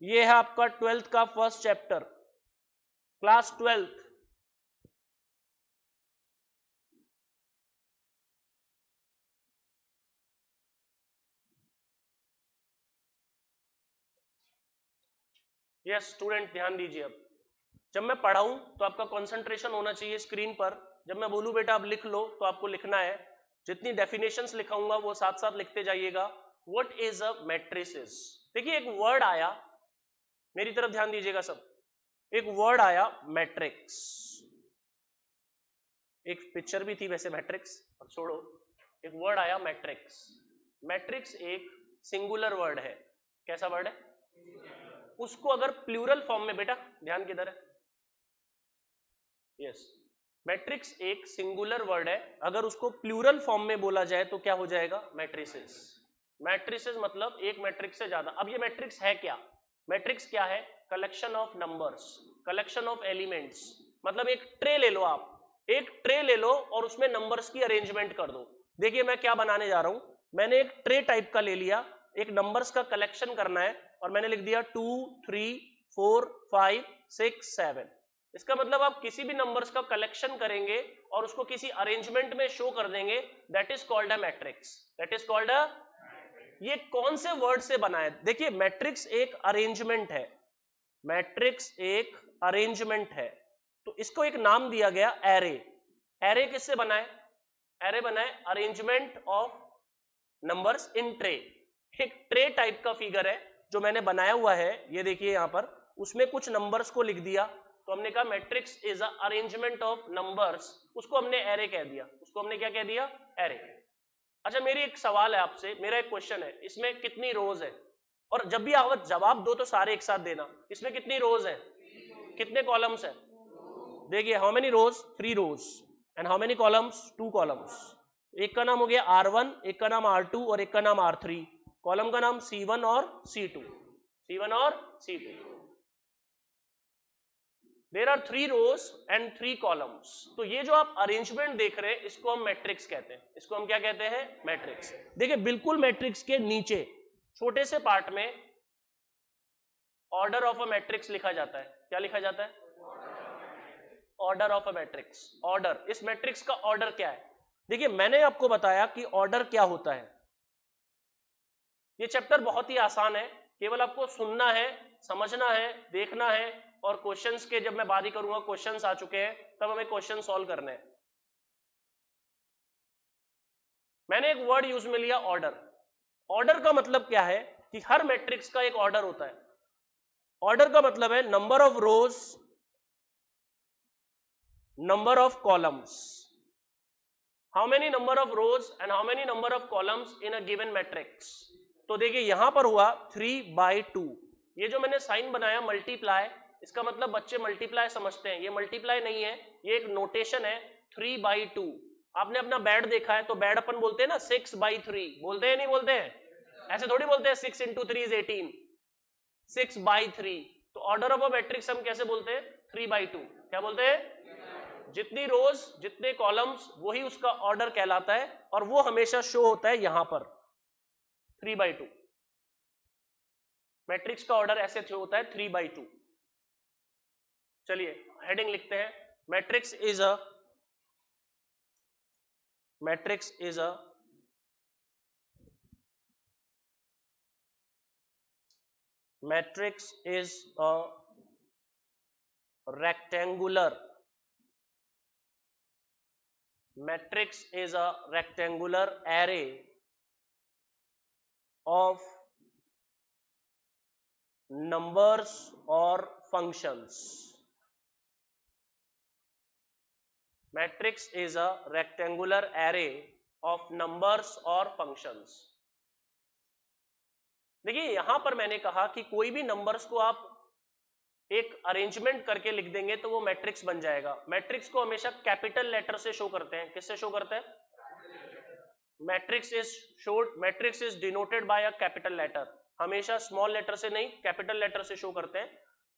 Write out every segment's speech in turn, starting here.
ये है आपका 12th का first chapter, class 12th। Yes student, ध्यान दीजिए। अब जब मैं पढ़ाऊं तो आपका कंसंट्रेशन होना चाहिए स्क्रीन पर। जब मैं बोलूं बेटा अब लिख लो, तो आपको लिखना है। जितनी डेफिनेशंस लिखाऊंगा वो साथ साथ लिखते जाइएगा। What is a matrices? देखिए एक वर्ड आया, मेरी तरफ ध्यान दीजिएगा सब। एक वर्ड आया मैट्रिक्स, एक पिक्चर भी थी वैसे मैट्रिक्स, और छोड़ो। एक वर्ड आया मैट्रिक्स। मैट्रिक्स एक सिंगुलर वर्ड है। कैसा वर्ड है? उसको अगर प्लूरल फॉर्म में, बेटा ध्यान किधर है? यस, मैट्रिक्स एक सिंगुलर वर्ड है। अगर उसको प्लूरल फॉर्म में बोला जाए तो क्या हो जाएगा? मैट्रिसेस। मैट्रिसेस मतलब एक मैट्रिक्स से ज्यादा। अब ये मैट्रिक्स है क्या? मैट्रिक्स क्या है? Collection of numbers, collection of elements. मतलब एक ट्रे ले लो आप, एक ट्रे ले लो और उसमें नंबर्स की अरेंजमेंट कर दो। देखिए मैं क्या बनाने जा रहा हूं। मैंने एक ट्रे टाइप का ले लिया, एक नंबर्स का कलेक्शन करना है, और मैंने लिख दिया 2 3 4 5 6 7। इसका मतलब आप किसी भी नंबर्स का कलेक्शन करेंगे और उसको किसी अरेंजमेंट में शो कर देंगे, that is called a matrix. That is called अ। ये कौन से वर्ड से बना है? देखिए मैट्रिक्स एक अरेंजमेंट है, मैट्रिक्स एक अरेंजमेंट है, तो इसको एक नाम दिया गया एरे। एरे किससे बना है? एरे बना है arrangement of numbers in tray. एक ट्रे टाइप का फिगर है जो मैंने बनाया हुआ है, ये देखिए यहां पर। उसमें कुछ नंबर्स को लिख दिया, तो हमने कहा matrix is a arrangement of numbers. उसको हमने एरे कह दिया। उसको हमने क्या कह दिया? एरे। अच्छा मेरी एक सवाल है आपसे, मेरा एक क्वेश्चन है, इसमें कितनी रोज है? और जब भी आप जवाब दो तो सारे एक साथ देना। इसमें कितनी रोज है? कितने कॉलम्स है? देखिए how many rows? 3 rows. And how many columns? 2 columns. एक का नाम हो गया R1, एक का नाम R2 और एक का नाम R3। कॉलम का नाम C1 और C2। C1 और C2। There are 3 rows and 3 columns. तो ये जो आप अरेंजमेंट देख रहे हैं इसको हम मैट्रिक्स कहते हैं। इसको हम क्या कहते हैं? मैट्रिक्स। देखिए बिल्कुल मैट्रिक्स के नीचे छोटे से पार्ट में ऑर्डर ऑफ अ मैट्रिक्स लिखा जाता है। क्या लिखा जाता है? Order of a matrix. Order, इस मैट्रिक्स का ऑर्डर क्या है? देखिए मैंने आपको बताया कि ऑर्डर क्या होता है। ये चैप्टर बहुत ही आसान है, केवल आपको सुनना है, समझना है, देखना है, और क्वेश्चंस के जब मैं बारी करूंगा, क्वेश्चंस आ चुके हैं, तब हमें क्वेश्चन सॉल्व करने हैं। मैंने एक वर्ड यूज में लिया ऑर्डर। ऑर्डर का मतलब क्या है कि हर मैट्रिक्स का एक ऑर्डर होता है। ऑर्डर का मतलब है number of rose, number of columns. How many number of rose and how many number of columns in a given matrix. तो देखिए यहां पर हुआ 3/2। ये जो मैंने साइन बनाया मल्टीप्लाई, इसका मतलब बच्चे मल्टीप्लाई समझते हैं, ये मल्टीप्लाई नहीं है, ये एक नोटेशन है। 3/2। आपने अपना बेड देखा है तो बेड अपन बोलते हैं ना 6/3, बोलते हैं नहीं बोलते हैं? ऐसे थोड़ी बोलते हैं 6 × 3 = 18, 6/3। तो ऑर्डर ऑफ अ मैट्रिक्स हम कैसे बोलते हैं? 3/2। क्या बोलते हैं? जितनी रोज जितने कॉलम्स वही उसका ऑर्डर कहलाता है, और वो हमेशा शो होता है यहां पर 3/2। मैट्रिक्स का ऑर्डर ऐसे होता है 3/2। चलिए हेडिंग लिखते हैं। Matrix is a, matrix is a matrix is a rectangular, matrix is a rectangular array of numbers or functions. Matrix is a rectangular array of numbers or functions. देखिए यहां पर मैंने कहा कि कोई भी नंबर्स को आप एक अरेंजमेंट करके लिख देंगे तो वो मैट्रिक्स बन जाएगा। मैट्रिक्स को हमेशा कैपिटल लेटर से शो करते हैं। किससे शो करते हैं? Matrix is showed, matrix is denoted by a capital letter. हमेशा स्मॉल लेटर से नहीं, कैपिटल लेटर से शो करते हैं।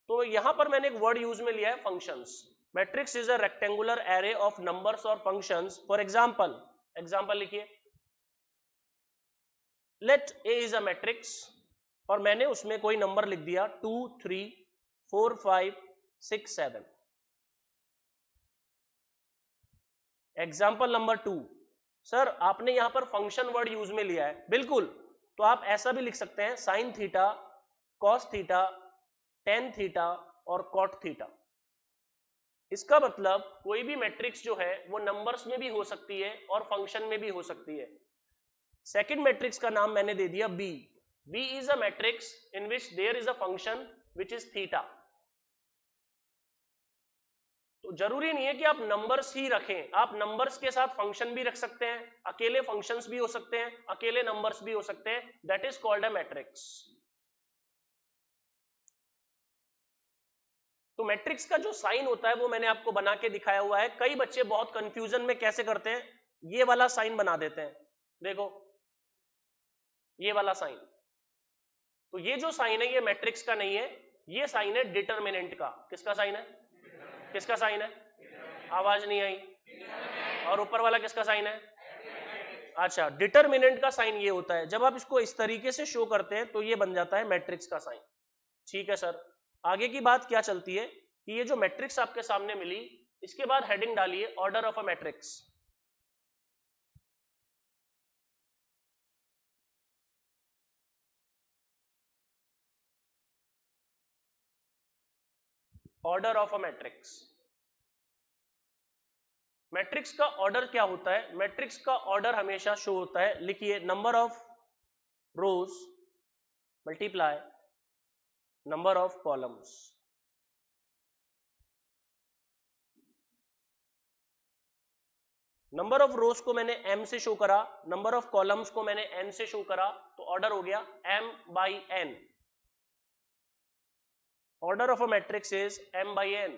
तो यहां पर मैंने एक वर्ड यूज में लिया है functions. Matrix is a rectangular array of numbers और फंक्शंस। फॉर एग्जांपल, एग्जांपल लिखिए। Let A is a matrix और मैंने उसमें कोई नंबर लिख दिया 2 3 4 5 6 7। एग्जाम्पल नंबर 2, सर आपने यहां पर फंक्शन वर्ड यूज में लिया है, बिल्कुल, तो आप ऐसा भी लिख सकते हैं sine theta, cos theta, tan theta और कॉट थीटा। इसका मतलब कोई भी मैट्रिक्स जो है वो नंबर्स में भी हो सकती है और फंक्शन में भी हो सकती है। सेकंड मैट्रिक्स का नाम मैंने दे दिया B. B is a matrix in which there is a function which is theta. तो जरूरी नहीं है कि आप नंबर्स ही रखें, आप नंबर्स के साथ फंक्शन भी रख सकते हैं, अकेले फंक्शंस भी हो सकते हैं, अकेले नंबर्स भी हो सकते हैं, that is called a matrix. तो मैट्रिक्स का जो साइन होता है वो मैंने आपको बना के दिखाया हुआ है। कई बच्चे बहुत कंफ्यूजन में कैसे करते हैं, ये वाला साइन बना देते हैं, देखो ये वाला साइन। तो ये जो साइन है ये मैट्रिक्स का नहीं है, ये साइन है डिटरमिनेंट का। किसका साइन है? किसका साइन है? आवाज नहीं आई। और ऊपर वाला किसका साइन है? अच्छा, डिटरमिनेंट का साइन ये होता है, जब आप इसको इस तरीके से शो करते हैं तो ये बन जाता है मैट्रिक्स का साइन। ठीक है सर, आगे की बात क्या चलती है कि ये जो मैट्रिक्स आपके सामने मिली, इसके बाद हेडिंग डालिए order of a matrix. Order of a matrix. Matrix का ऑर्डर क्या होता है? मैट्रिक्स का ऑर्डर हमेशा शो होता है, लिखिए number of rose multiply number of columns. Number of रोज को मैंने m से शो करा, नंबर ऑफ कॉलम्स को मैंने n से शो करा, तो ऑर्डर हो गया m by n। Order of a matrix is m by n।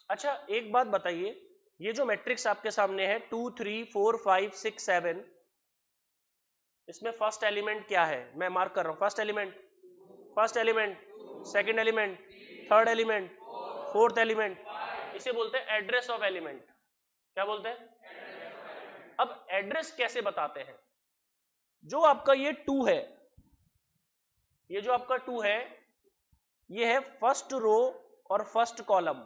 अच्छा एक बात बताइए, ये जो मैट्रिक्स आपके सामने है 2 3 4 5 6 7, इसमें फर्स्ट एलिमेंट क्या है? मैं मार्क कर रहा हूं, first element, first element, second element, third element, fourth element, इसे बोलते हैं एड्रेस ऑफ एलिमेंट। क्या बोलते हैं? अब एड्रेस कैसे बताते हैं? जो आपका ये 2 है, ये जो आपका 2 है, ये है फर्स्ट रो और फर्स्ट कॉलम,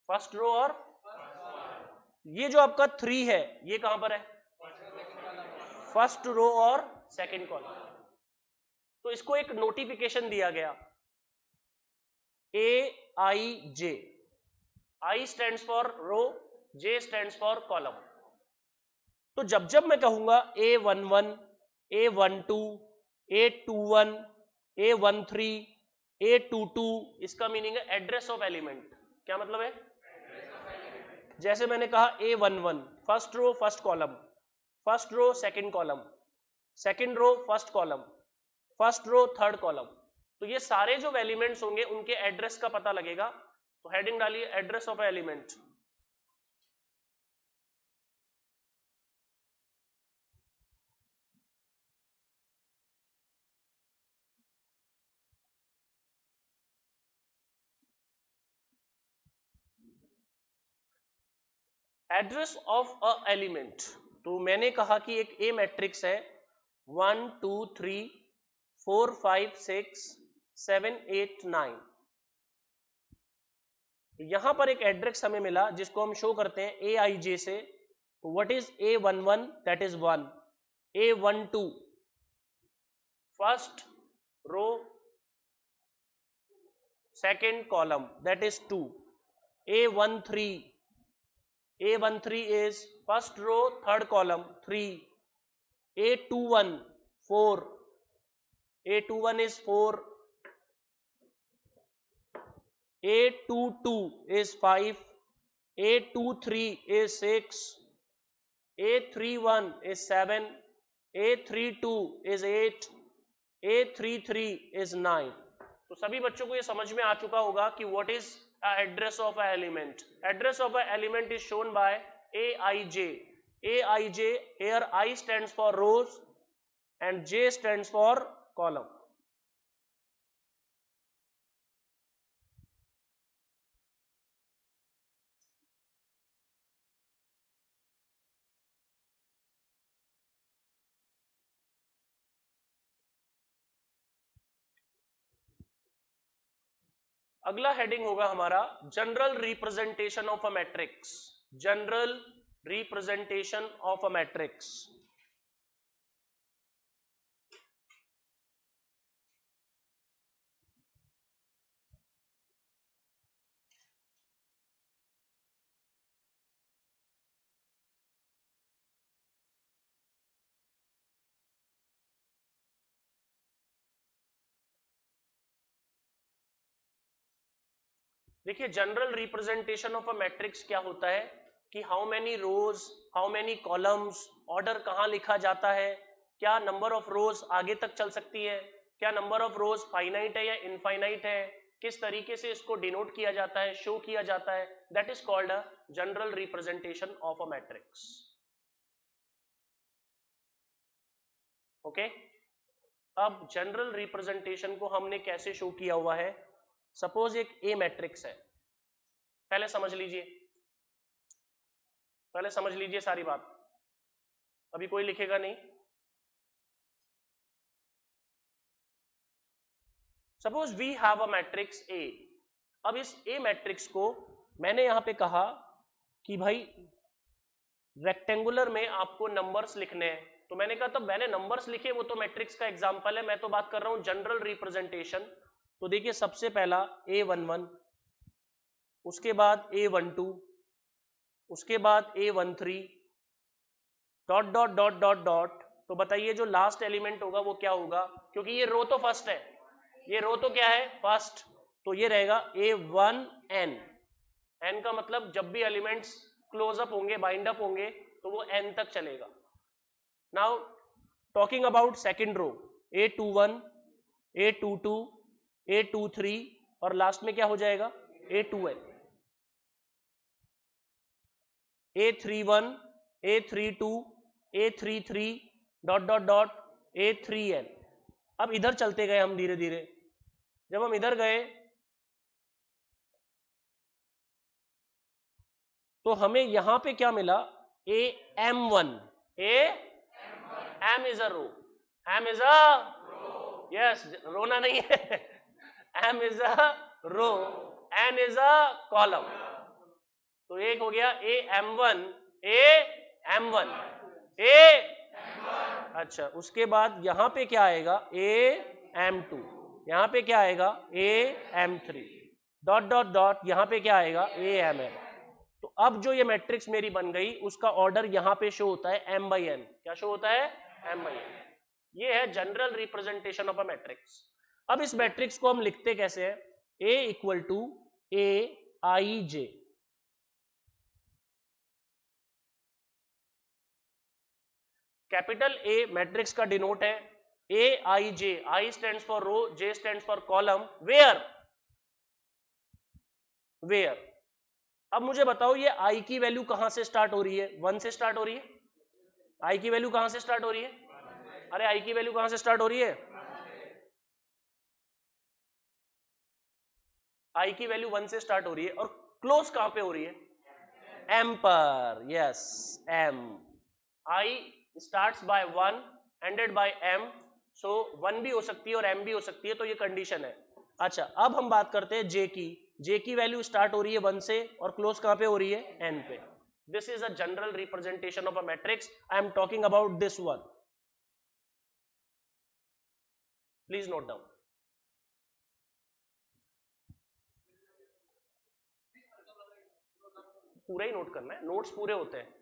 फर्स्ट रो और ये जो आपका 3 है, ये कहां पर है? फर्स्ट रो और सेकंड कॉलम। तो इसको एक नोटिफिकेशन दिया गया, AIJ। I stands for row, J stands for column. तो जब जब मैं कहूंगा A11, A12, A21, A13, A22, इसका मीनिंग है एड्रेस ऑफ एलिमेंट। क्या मतलब है? जैसे मैंने कहा A11 first row first column, first row second column, second row first column, first row third column, तो ये सारे जो एलिमेंट्स होंगे उनके एड्रेस का पता लगेगा। तो हेडिंग डालिए address of element. Address of a element, तो मैंने कहा कि एक ए मैट्रिक्स है 1 2 3 4 5 6 7 8 9। यहां पर एक एड्रेस हमें मिला जिसको हम शो करते हैं AIJ से। What is A11? That is 1। A12 first row second column, that is 2। A13 is first row third column 3। A21 4, A21 is 4, A22 is 5, A23 is 6, A31 is 7, A32 is 8, A33 is 9। तो सभी बच्चों को ये समझ में आ चुका होगा कि what is address of a element. Address of a element is shown by AIJ. AIJ, here I stands for rows and J stands for column. अगला हेडिंग होगा हमारा general representation of a matrix. General representation of a matrix. देखिए general representation of a matrix क्या होता है कि how many rows, how many columns, order कहां लिखा जाता है, क्या नंबर ऑफ रोज आगे तक चल सकती है, क्या नंबर ऑफ रोज फाइनाइट है या इनफाइनाइट है, किस तरीके से इसको डिनोट किया जाता है, शो किया जाता है, that is called a general representation of a matrix. Okay, अब जनरल रिप्रेजेंटेशन को हमने कैसे शो किया हुआ है। सपोज एक ए मैट्रिक्स है, पहले समझ लीजिए, पहले समझ लीजिए सारी बात, अभी कोई लिखेगा नहीं। Suppose we have a matrix A. अब इस ए मैट्रिक्स को मैंने यहां पे कहा कि भाई रेक्टेंगुलर में आपको नंबर्स लिखने हैं, तो मैंने कहा तब मैंने नंबर्स लिखे, वो तो मैट्रिक्स का एग्जांपल है, मैं तो बात कर रहा हूं जनरल रिप्रेजेंटेशन। तो देखिए सबसे पहला A11, उसके बाद A12, उसके बाद A13, dot dot dot dot dot. तो बताइए जो लास्ट एलिमेंट होगा वो क्या होगा, क्योंकि ये रो तो फर्स्ट है, ये रो तो क्या है फर्स्ट, तो ये रहेगा A1n। n का मतलब जब भी एलिमेंट्स क्लोज अप होंगे, बाइंड अप होंगे, तो वो n तक चलेगा। Now talking about second row, A21, A22, A23 और लास्ट में क्या हो जाएगा A2n, A31, A32, A33 dot dot dot A3n। अब इधर चलते गए हम धीरे धीरे, जब हम इधर गए तो हमें यहां पे क्या मिला, AM1, M is a row, M is a yes, रोना नहीं है M is a row, N is a column. तो एक हो गया AM1, AM1, अच्छा उसके बाद यहां पे क्या आएगा AM2, यहां पे क्या आएगा AM3 डॉट डॉट डॉट, यहां पे क्या आएगा AMN। तो अब जो ये मैट्रिक्स मेरी बन गई उसका ऑर्डर यहां पे शो होता है M/N। क्या शो होता है M/N। ये है general representation of a matrix. अब इस मैट्रिक्स को हम लिखते कैसे हैं, A equal to AIJ। Capital A matrix का डिनोट है AIJ, I stands for row, J stands for column, where. अब मुझे बताओ ये I की वैल्यू कहां से स्टार्ट हो रही है, 1 से स्टार्ट हो रही है। I की वैल्यू कहां से स्टार्ट हो रही है, अरे I की वैल्यू कहां से स्टार्ट हो रही है, I की वैल्यू 1 से स्टार्ट हो रही है, और क्लोज कहां पे हो रही है, M पर, yes M। I starts by 1 ended by M, so 1 भी हो सकती है और M भी हो सकती है, तो ये कंडीशन है। अच्छा अब हम बात करते हैं J की। J की वैल्यू स्टार्ट हो रही है 1 से और क्लोज कहां पे हो रही है N पे। This is a general representation of a matrix, I am talking about this one, please note down. पूरा ही नोट करना है, नोट्स पूरे होते हैं।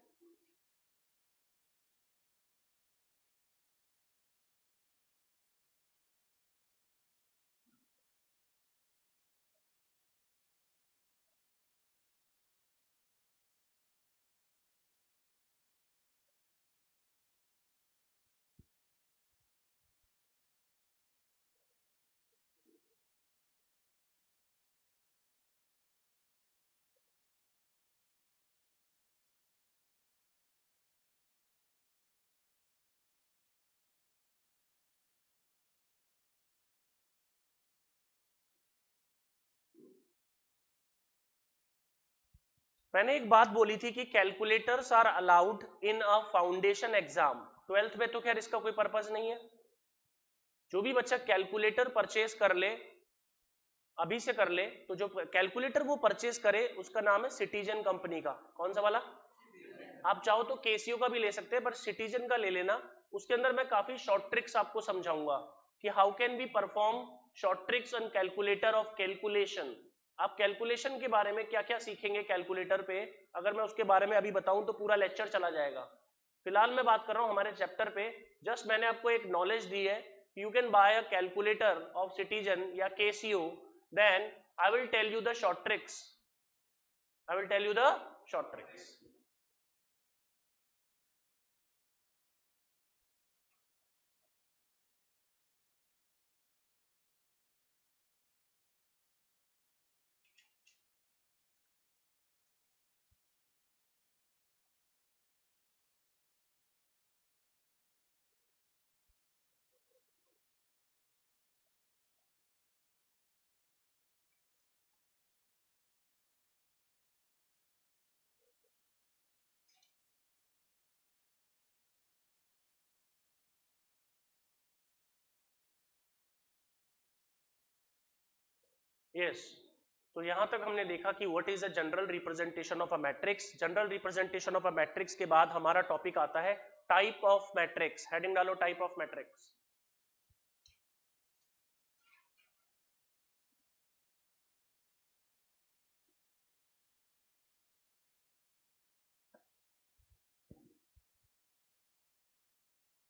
मैंने एक बात बोली थी कि calculators are allowed in a foundation exam. 12th में तो खैर इसका कोई पर्पस नहीं है, जो भी बच्चा कैलकुलेटर परचेज कर ले अभी से कर ले तो जो कैलकुलेटर वो परचेस करे उसका नाम है सिटीजन कंपनी का। कौन सा वाला? आप चाहो तो केसीओ का भी ले सकते हैं, पर सिटीजन का ले लेना। उसके अंदर मैं काफी शॉर्ट ट्रिक्स आपको समझाऊंगा कि how can be perform short tricks on calculator of calculation. आप कैलकुलेशन के बारे में क्या क्या सीखेंगे कैलकुलेटर पे, अगर मैं उसके बारे में अभी बताऊं तो पूरा लेक्चर चला जाएगा। फिलहाल मैं बात कर रहा हूं हमारे चैप्टर पे। जस्ट मैंने आपको एक नॉलेज दी है, you can buy a calculator of Citizen या Casio, then I will tell you the short tricks. I will tell you the short tricks. Yes, तो यहां तक हमने देखा कि what is a general representation of a matrix. General representation of a matrix के बाद हमारा टॉपिक आता है टाइप ऑफ मैट्रिक्स। हेडिंग डालो, टाइप ऑफ मैट्रिक्स।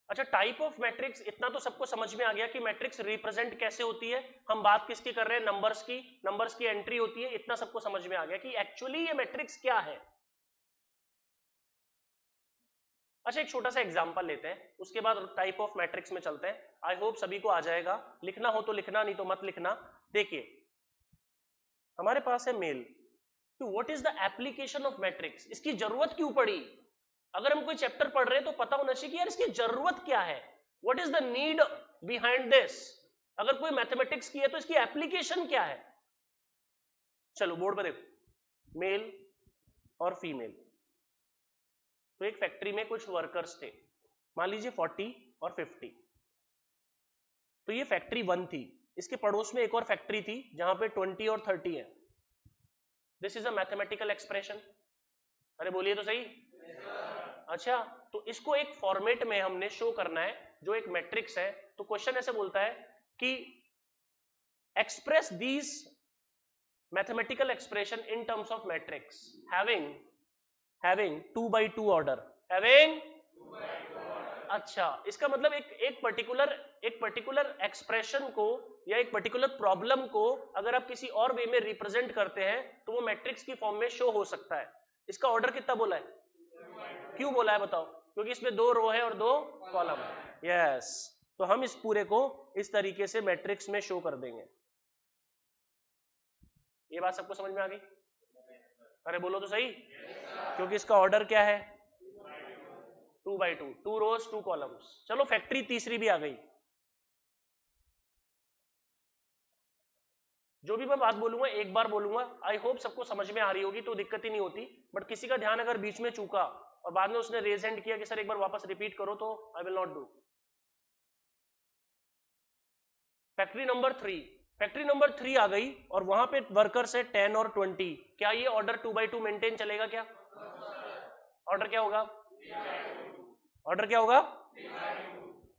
अच्छा, टाइप ऑफ मैट्रिक्स इतना तो सबको समझ में आ गया कि मैट्रिक्स रिप्रेजेंट कैसे होती है। हम बात किसकी कर रहे हैं? नंबर्स की। नंबर्स की एंट्री होती है, इतना सबको समझ में आ गया कि एक्चुअली ये मैट्रिक्स क्या है। अच्छा, एक छोटा सा एग्जांपल लेते हैं, उसके बाद टाइप ऑफ मैट्रिक्स में चलते हैं। आई होप सभी को आ जाएगा, लिखना हो तो लिखना, नहीं तो मत लिखना। देखिए, हमारे पास है मेल, तो what is the application of matrix, इसकी जरूरत क्यों पड़ी। अगर हम कोई चैप्टर पढ़ रहे हैं तो पता होना चाहिए कि यार इसकी जरूरत क्या है, what is the need behind this. अगर कोई मैथमेटिक्स की है तो इसकी एप्लीकेशन क्या है। चलो बोर्ड पर देखो, मेल और फीमेल। तो एक फैक्ट्री में कुछ वर्कर्स थे, मान लीजिए 40 और 50। तो ये फैक्ट्री 1 थी, इसके पड़ोस में एक और फैक्ट्री थी जहां पे 20 और 30 है। This is a mathematical expression. अरे बोलिए तो सही। अच्छा, तो इसको एक फॉर्मेट में हमने शो करना है जो एक मैट्रिक्स है। तो क्वेश्चन ऐसे बोलता है कि express these mathematical expression in terms of matrix having 2x2 order, having. अच्छा, इसका मतलब एक पर्टिकुलर एक्सप्रेशन को या एक पर्टिकुलर प्रॉब्लम को अगर आप किसी और वे में रिप्रेजेंट करते हैं तो वो मैट्रिक्स की फॉर्म में शो हो सकता है। इसका ऑर्डर कितना बोला है? क्यों बोला है बताओ? क्योंकि इसमें 2 रो है और 2 कॉलम है। यस, तो हम इस पूरे को इस तरीके से मैट्रिक्स में शो कर देंगे। ये बात सबको समझ में आ गई? अरे बोलो तो सही। क्योंकि इसका ऑर्डर क्या है? 2x2, 2 रोज 2 कॉलम्स। चलो फैक्ट्री तीसरी भी आ गई। जो भी मैं बात बोलूंगा एक बार बोलूंगा, आई होप सबको समझ में आ रही होगी तो दिक्कत ही नहीं होती। बट किसी का ध्यान अगर बीच में चूका और बाद में उसने रेज हैंड किया कि सर एक बार वापस रिपीट करो, तो I will not do. Factory number 3, factory number 3 आ गई और वहां पे वर्कर्स है 10 और 20। क्या ये ऑर्डर 2x2 मेंटेन चलेगा क्या? ऑर्डर क्या होगा? ऑर्डर क्या होगा?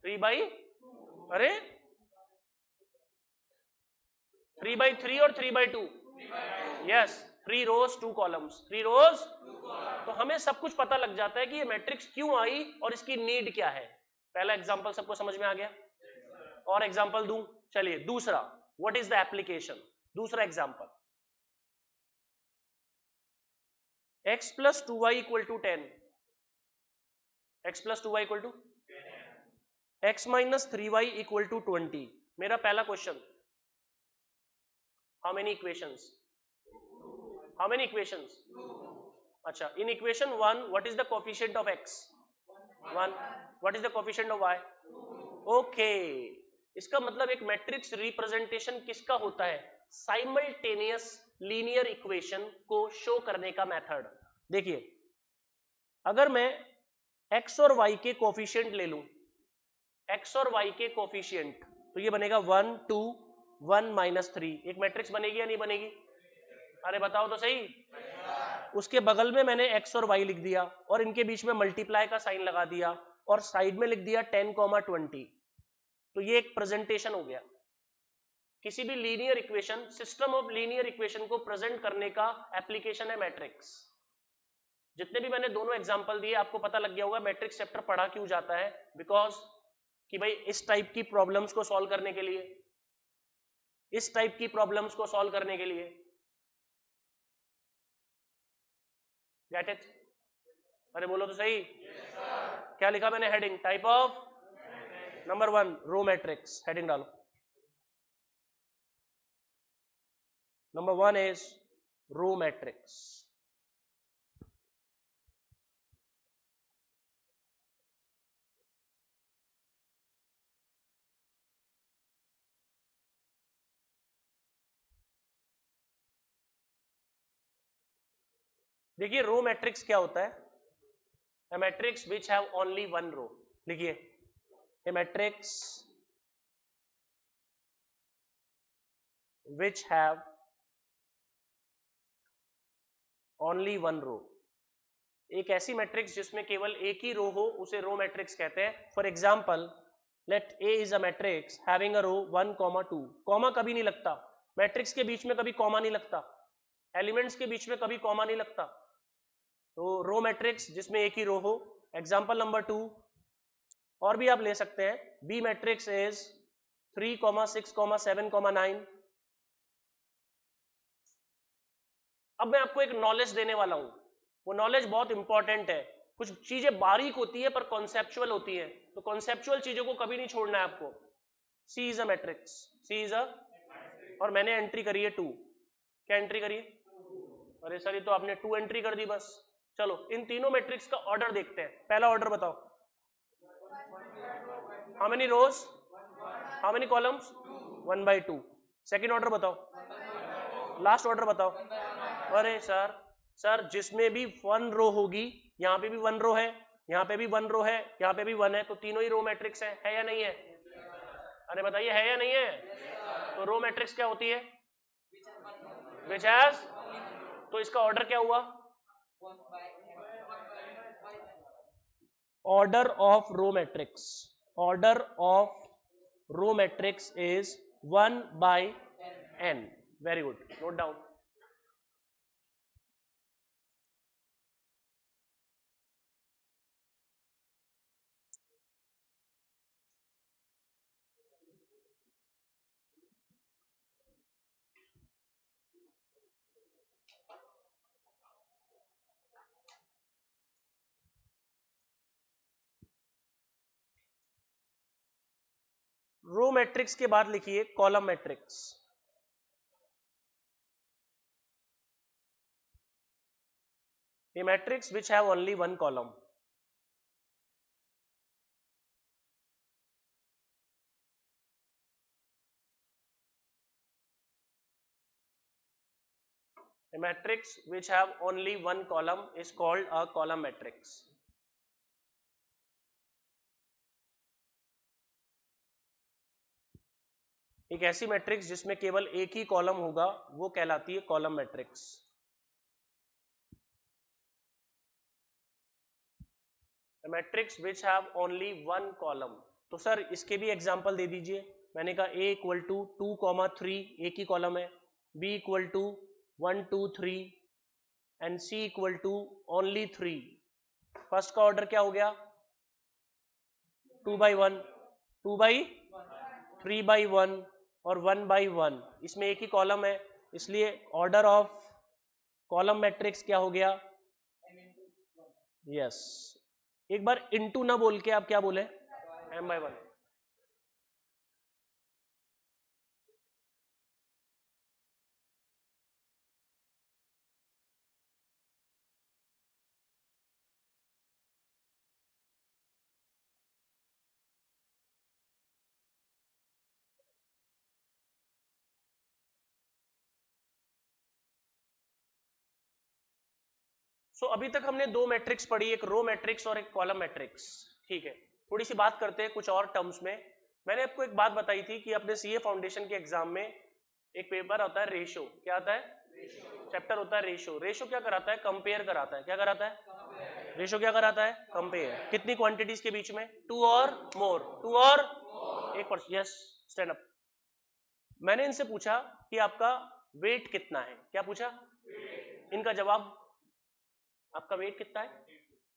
3x, अरे 3x3 और 3x2। यस, 3 रोज 2 कॉलम्स, 3 रोज। तो हमें सब कुछ पता लग जाता है कि ये मैट्रिक्स क्यों आई और इसकी नीड क्या है। पहला एग्जांपल सबको समझ में आ गया? और एग्जांपल दूं? चलिए दूसरा, व्हाट इज द एप्लीकेशन। दूसरा example, x plus 2y equal to 10, x plus 2y equal to x minus 3y equal to 20। मेरा पहला question, how many equations? How many equations? अच्छा, in equation 1 what is the coefficient of x? 1। What is the coefficient of y? Okay, इसका मतलब एक matrix representation किसका होता है? Simultaneous linear equation को शो करने का मेथड। देखिए, अगर मैं x और y के कोफिशिएंट ले लूं, x और y के कोफिशिएंट, तो ये बनेगा 1 2 1 माइनस 3, एक मैट्रिक्स बनेगी या नहीं बनेगी? अरे बताओ तो सही। उसके बगल में मैंने x और y लिख दिया और इनके बीच में मल्टीप्लाई का साइन लगा दिया और साइड में लिख दिया 10, 20। तो ये एक प्रेजेंटेशन हो गया। किसी भी linear equation, system of linear equation को प्रेजेंट करने का एप्लीकेशन है मैट्रिक्स। जितने भी मैंने दोनों एग्जांपल दिए आपको पता लग गया होगा मैट्रिक्स चैप्टर पढ़ा क्यों जाता है, बिकॉज कि भाई इस टाइप की प्रॉब्लम्स को सॉल्व करने के लिए, इस टाइप की प्रॉब्लम्स को सॉल्व करने के लिए। Get it? अरे बोलो तो सही। क्या लिखा मैंने heading? Type of number 1 row matrix, heading डालो। Number 1 is row matrix. देखिए रो मैट्रिक्स क्या होता है? A matrix which have only one row। लिखिए a matrix which have only one row। एक ऐसी मैट्रिक्स जिसमें केवल एक ही रो हो उसे रो मैट्रिक्स कहते हैं। For example let A is a matrix having a row 1, 2। Comma कभी नहीं लगता, मैट्रिक्स के बीच में कभी कॉमा नहीं लगता, एलिमेंट्स के बीच में कभी कॉमा नहीं लगता। तो रो मैट्रिक्स जिसमें एक ही रो हो। एग्जाम्पल नंबर 2 और भी आप ले सकते हैं। B matrix is 3, 6, 7, 9। अब मैं आपको एक नॉलेज देने वाला हूं, वो नॉलेज बहुत इंपॉर्टेंट है। कुछ चीजें बारीक होती है पर कॉन्सेप्चुअल होती है, तो कॉन्सेप्चुअल चीजों को कभी नहीं छोड़ना है आपको। C is a matrix, C is a, और मैंने एंट्री करी है 2। क्या एंट्री करी है? अरे सर ये तो आपने 2 एंट्री कर दी बस। चलो इन तीनों मैट्रिक्स का ऑर्डर देखते हैं। पहला ऑर्डर बताओ, how many rows, how many columns? 1/2। Second order बताओ, लास्ट ऑर्डर बताओ। अरे सर जिसमें भी 1 रो होगी, यहाँ पे भी 1 रो है, यहाँ पे भी 1 रो है, यहाँ पे भी 1 है, तो तीनों ही रो मैट्रिक्स है या नहीं है? अरे बताइए है या नहीं है? तो रो मैट्रिक्स क्या होती है? विच हैज, तो इसका ऑर्डर क्या हुआ? Order of row matrix, order of row matrix is 1/n। Very good, note down. Row matrix के बाद लिखिए column matrix. A matrix which have only one column। A matrix which have only one column is called a column matrix। एक ऐसी matrix जिसमें केवल एक ही column होगा वो कहलाती है column matrix. A matrix which have only one column। तो सर इसके भी एग्जांपल दे दीजिए। मैंने कहा A इक्वल टू 2, 3 एक ही कॉलम है, B equal to 1, 2, 3 and C equal to only 3। First का ऑर्डर क्या हो गया? 2/1, 2/3/1 और 1/1। इसमें एक ही कॉलम है, इसलिए ऑर्डर ऑफ कॉलम मैट्रिक्स क्या हो गया? यस। एक बार इनटू ना बोल के आप क्या बोले? m/1। सो अभी तक हमने दो मैट्रिक्स पढ़ी, एक रो मैट्रिक्स और एक कॉलम मैट्रिक्स। ठीक है, थोड़ी सी बात करते हैं कुछ और टर्म्स में। मैंने आपको एक बात बताई थी कि अपने सीए फाउंडेशन के एग्जाम में एक पेपर होता है रेशो, क्या आता है, चैप्टर होता है रेशो। रेशो क्या कराता है, कंपेयर कराता है। क्या कराता है, रेशो क्या कराता है, कंपेयर। कितनी क्वांटिटीज के बीच में, 2 और मोर, 2 और 1%। Yes, stand up. मैंने इनसे पूछा कि आपका वेट कितना है, क्या पूछा, इनका जवाब, आपका वेट कितना है,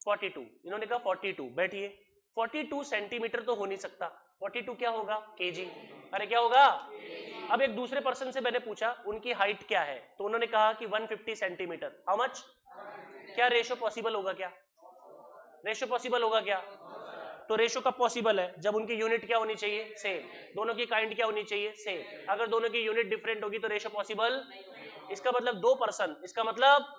42। इन्होंने कहा 42। बैठिए, 42 सेंटीमीटर तो हो नहीं सकता, 42 क्या होगा, केजी। अरे क्या होगा। अब एक दूसरे पर्सन से मैंने पूछा उनकी हाइट क्या है, तो उन्होंने कहा कि 150 सेंटीमीटर। हाउ मच, क्या रेशो पॉसिबल होगा, क्या रेशो पॉसिबल होगा क्या। तो रेशो कब पॉसिबल है, जब उनकी यूनिट क्या होनी चाहिए, सेम। दोनों की काइंड क्या होनी चाहिए, सेम। अगर दोनों की यूनिट डिफरेंट होगी तो रेशो पॉसिबल। इसका मतलब दो पर्सन, इसका मतलब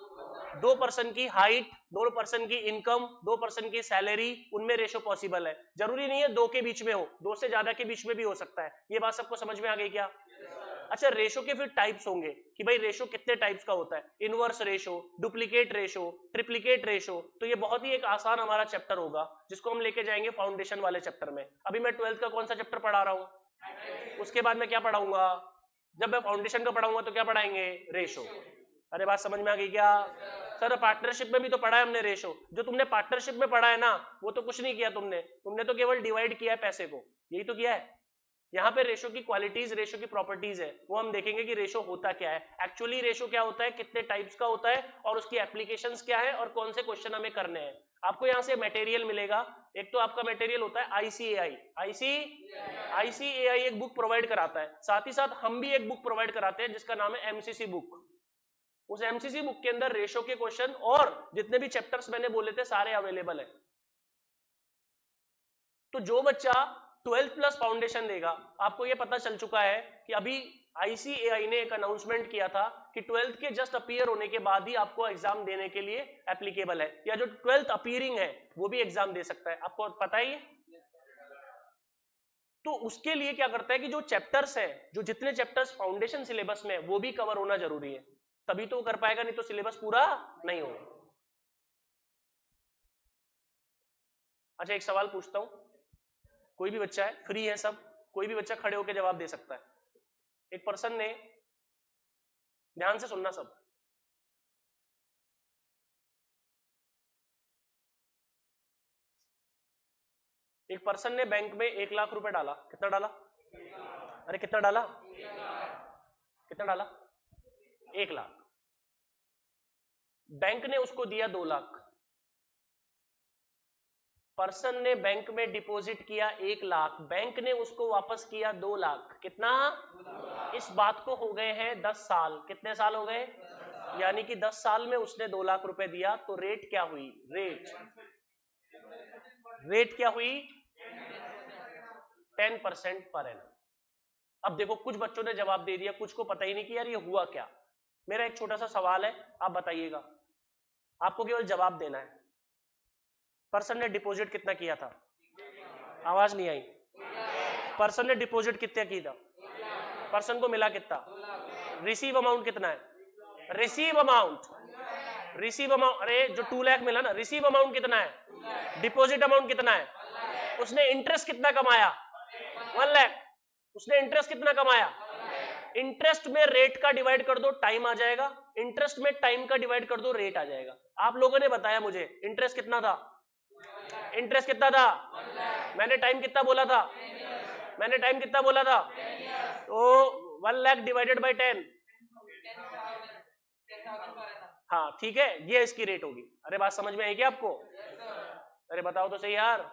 दो पर्सन की हाइट, दो पर्सन की इनकम, दो पर्सन की सैलरी, उनमें रेशो पॉसिबल है। जरूरी नहीं है दो के बीच में हो, दो से ज्यादा के बीच में भी हो सकता है। ये बात सबको समझ में आ गई क्या। अच्छा, रेशो के फिर टाइप्स होंगे कि भाई रेशो कितने टाइप्स का होता है, inverse ratio, duplicate ratio, triplicate ratio. तो ये बहुत ही एक आसान हमारा चैप्टर होगा जिसको हम लेके जाएंगे फाउंडेशन वाले चैप्टर में। अभी मैं 12th का कौन सा चैप्टर पढ़ा रहा हूं, उसके बाद मैं क्या पढ़ाऊंगा, जब मैं फाउंडेशन का पढ़ाऊंगा तो क्या पढ़ाएंगे, रेशो। अरे बात समझ में आ गई क्या। सर पार्टनरशिप में भी तो पढ़ा है हमने रेशो। जो तुमने पार्टनरशिप में पढ़ा है ना, वो तो कुछ नहीं किया तुमने, तुमने तो केवल डिवाइड किया है पैसे को, यही तो किया है। यहाँ पे रेशो की क्वालिटीज, रेशो की प्रॉपर्टीज है, वो हम देखेंगे कि रेशो होता क्या है, एक्चुअली रेशो क्या होता है, कितने टाइप्स का होता है, और उसकी एप्लीकेशंस क्या है, और कौन से क्वेश्चन हमें करने हैं। आपको यहाँ से मटेरियल मिलेगा। एक तो आपका मटेरियल होता है आईसीएआई। आईसीएआई एक बुक प्रोवाइड कराता है, साथ ही साथ हम भी एक बुक प्रोवाइड कराते हैं जिसका नाम है एमसीसी बुक। उस एमसीसी बुक के अंदर रेशो के क्वेश्चन और जितने भी चैप्टर्स मैंने बोले थे सारे अवेलेबल है। तो जो बच्चा 12th प्लस फाउंडेशन देगा, आपको ये पता चल चुका है कि अभी आईसीएआई ने एक अनाउंसमेंट किया था कि 12th के जस्ट अपीयर होने के बाद ही आपको एग्जाम देने के लिए एप्लीकेबल है, या जो 12th अपीयरिंग है वो भी एग्जाम दे सकता है। आपको पता ही है। तो उसके लिए क्या करता है कि जो चैप्टर्स है, जो जितने चैप्टर्स फाउंडेशन सिलेबस में वो भी कवर होना जरूरी है, तभी तो वो कर पाएगा, नहीं तो सिलेबस पूरा नहीं होगा। अच्छा, एक सवाल पूछता हूं, कोई भी बच्चा है, फ्री है सब, कोई भी बच्चा खड़े होकर जवाब दे सकता है। एक पर्सन ने, ध्यान से सुनना सब, एक पर्सन ने बैंक में 1 लाख रुपए डाला। कितना डाला, अरे कितना डाला, कितना डाला, 1 लाख। बैंक ने उसको दिया 2 लाख। पर्सन ने बैंक में डिपॉजिट किया 1 लाख, बैंक ने उसको वापस किया 2 लाख। कितना, इस बात को हो गए हैं 10 साल। कितने साल हो गए, यानी कि 10 साल में उसने 2 लाख रुपए दिया। तो रेट क्या हुई, रेट क्या हुई, 10% पर एनम। अब देखो, कुछ बच्चों ने जवाब दे दिया, कुछ को पता ही नहीं कि यार ये हुआ क्या। मेरा एक छोटा सा सवाल है, आप बताइएगा, आपको केवल जवाब देना है। पर्सन ने डिपॉजिट कितना किया था, आवाज नहीं आई, पर्सन ने डिपॉजिट कितना किया था, पर्सन को मिला कितना, रिसीव अमाउंट कितना है, रिसीव अमाउंट, अरे जो 2 लाख मिला ना, रिसीव अमाउंट कितना है, डिपॉजिट अमाउंट कितना है, उसने इंटरेस्ट कितना कमाया, 1 लाख। उसने इंटरेस्ट कितना कमाया, इंटरेस्ट में रेट का डिवाइड कर दो, टाइम आ जाएगा। इंटरेस्ट में टाइम का डिवाइड कर दो, रेट आ जाएगा। आप लोगों ने बताया मुझे इंटरेस्ट कितना था, इंटरेस्ट कितना था, मैंने टाइम कितना बोला था, मैंने टाइम कितना बोला था, तो 1 लाख डिवाइडेड बाय 10। हाँ ठीक है, ये इसकी रेट होगी। अरे बात समझ में आई क्या आपको, अरे बताओ तो सही यार।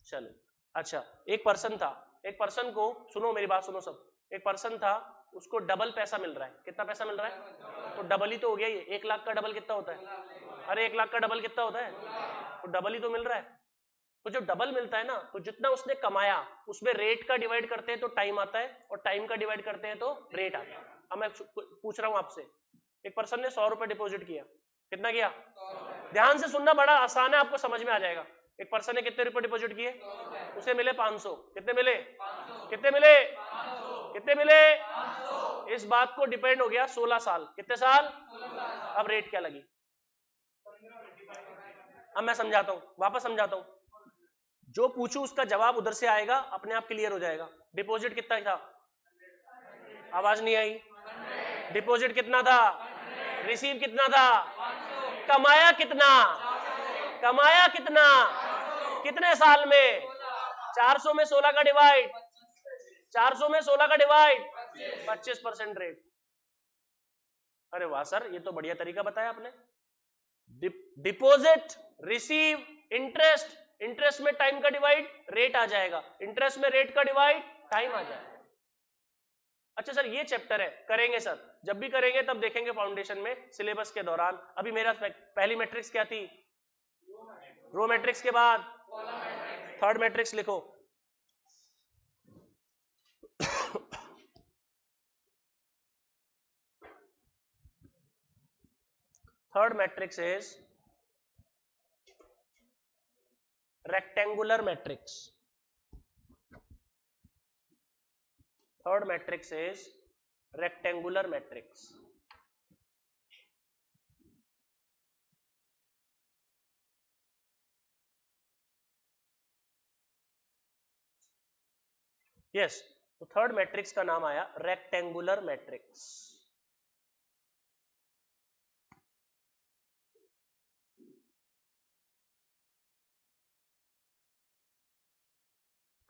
चलो, अच्छा, एक पर्सन था, एक पर्सन को, सुनो मेरी बात सुनो सब, एक पर्सन था, उसको डबल पैसा मिल रहा है। कितना पैसा मिल रहा है, तो डबल ही तो हो गया ये। 1 लाख का डबल कितना होता है, अरे 1 लाख का डबल कितना होता है, तो डबल ही तो मिल रहा है। तो जो डबल मिलता है ना, तो जितना उसने कमाया उसमें रेट का डिवाइड करते हैं तो टाइम आता है, और टाइम का डिवाइड करते हैं तो रेट आता है। अब मैं पूछ रहा हूं आपसे, एक पर्सन ने 100 रुपए डिपॉजिट किया। कितना किया, ध्यान से सुनना, बड़ा आसान है, आपको समझ में आ जाएगा। एक पर्सन ने कितने रुपए डिपॉजिट किए, उसे मिले 500। कितने मिले, कितने मिले, कितने मिले, इस बात को डिपेंड हो गया 16 साल। कितने साल, अब रेट क्या लगी, अब मैं समझाता हूं, वापस समझाता हूं। जो पूछू उसका जवाब उधर से आएगा, अपने आप क्लियर हो जाएगा। डिपॉजिट कितना था? आवाज नहीं आई। डिपॉजिट कितना था? रिसीव कितना था? कमाया कितना? कमाया कितना? कितने साल में? 400 में 16 का डिवाइड, 400 में 16 का डिवाइड 25% रेट। अरे वाह सर, ये तो बढ़िया तरीका बताया आपने। डिपॉजिट, रिसीव, इंटरेस्ट, इंटरेस्ट में टाइम का डिवाइड रेट आ जाएगा, इंटरेस्ट में रेट का डिवाइड टाइम आ जाएगा। अच्छा सर ये चैप्टर है, करेंगे सर, जब भी करेंगे तब देखेंगे फाउंडेशन में सिलेबस के दौरान। अभी मेरा पहली मैट्रिक्स क्या थी? रो मैट्रिक्स के बाद थर्ड मैट्रिक्स लिखो। Third matrix is rectangular matrix. Third matrix is rectangular matrix. Yes, तो थर्ड मैट्रिक्स का नाम आया रेक्टेंगुलर मैट्रिक्स।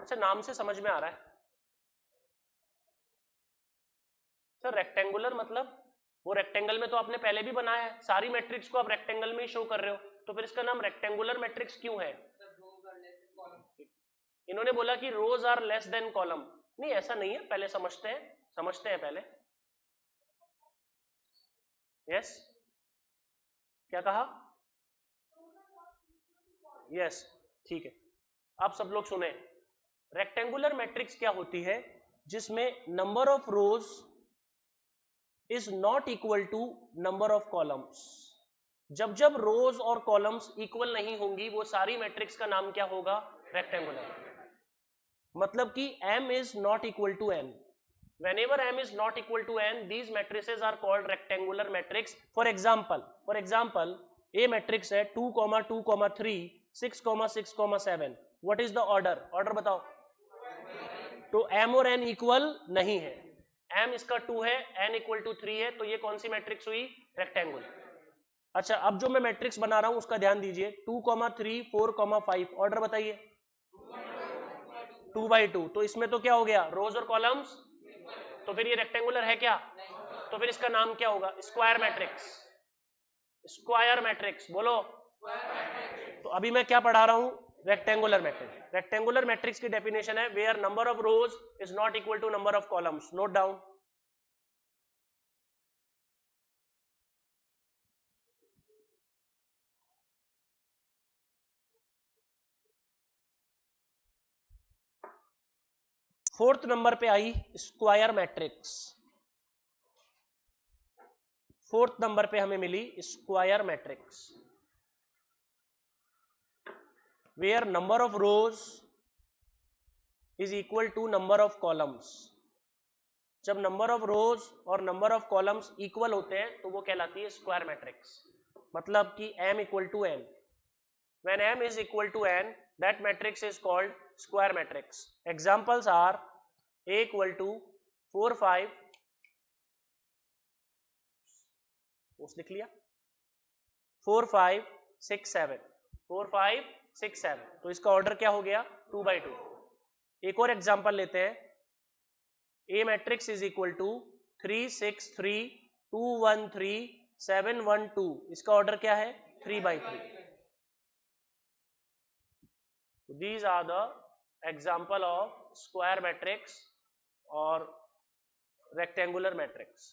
अच्छा नाम से समझ में आ रहा है सर, रेक्टेंगुलर मतलब वो रेक्टेंगल में तो आपने पहले भी बनाया है, सारी मैट्रिक्स को आप रेक्टेंगल में ही शो कर रहे हो, तो फिर इसका नाम रेक्टेंगुलर मैट्रिक्स क्यों है? इन्होंने बोला कि रोज आर लेस देन कॉलम। नहीं ऐसा नहीं है, पहले समझते हैं पहले। यस, क्या कहा? यस, ठीक है, आप सब लोग सुने। रेक्टेंगुलर मैट्रिक्स क्या होती है? जिसमें number of rows is not equal to number of columns. जब जब रोज और कॉलम्स इक्वल नहीं होंगी वो सारी मैट्रिक्स का नाम क्या होगा? रेक्टेंगुलर। मतलब कि m is not equal to n. Whenever m is not equal to n, these matrices are called rectangular matrix. For example, A matrix है 2, 2, 3, 6, 6, 7. What is the order? Order बताओ। तो m और n इक्वल नहीं है, m इसका 2 है, n equal to 3 है, तो ये कौन सी मैट्रिक्स हुई? रेक्टेंगुलर। अच्छा अब जो मैं मैट्रिक्स बना रहा हूं उसका ध्यान दीजिए, 2, 3, 4, 5। ऑर्डर बताइए। 2 by 2, तो इसमें तो क्या हो गया? रोज और कॉलम्स, तो फिर ये रेक्टेंगुलर है क्या? तो फिर इसका नाम क्या होगा? Square matrix. स्क्वायर मैट्रिक्स बोलो। तो अभी मैं क्या पढ़ा रहा हूं? Rectangular matrix. रेक्टेंगुलर मैट्रिक्स की डेफिनेशन है where number of rows is not equal to number of columns. Note down. Fourth number पे आई स्क्वायर मैट्रिक्स। फोर्थ नंबर पे हमें मिली square matrix where number of rows is equal to number of columns. जब number of rows और number of columns equal होते हैं तो वो कहलाती है स्क्वायर मैट्रिक्स। मतलब कि m equal to n, when m is equal to n that matrix is called square matrix. Examples are a equal to 4, 5, लिख लिया, 4, 5, 6, 7, 4, 5, 6, 7, तो इसका ऑर्डर क्या हो गया? 2 by 2। एक और एग्जांपल लेते हैं, A matrix is equal to 3, 6, 3, 2, 1, 3, 7, 1, 2। इसका ऑर्डर क्या है? 3 by 3। These are the example of square matrix और rectangular matrix।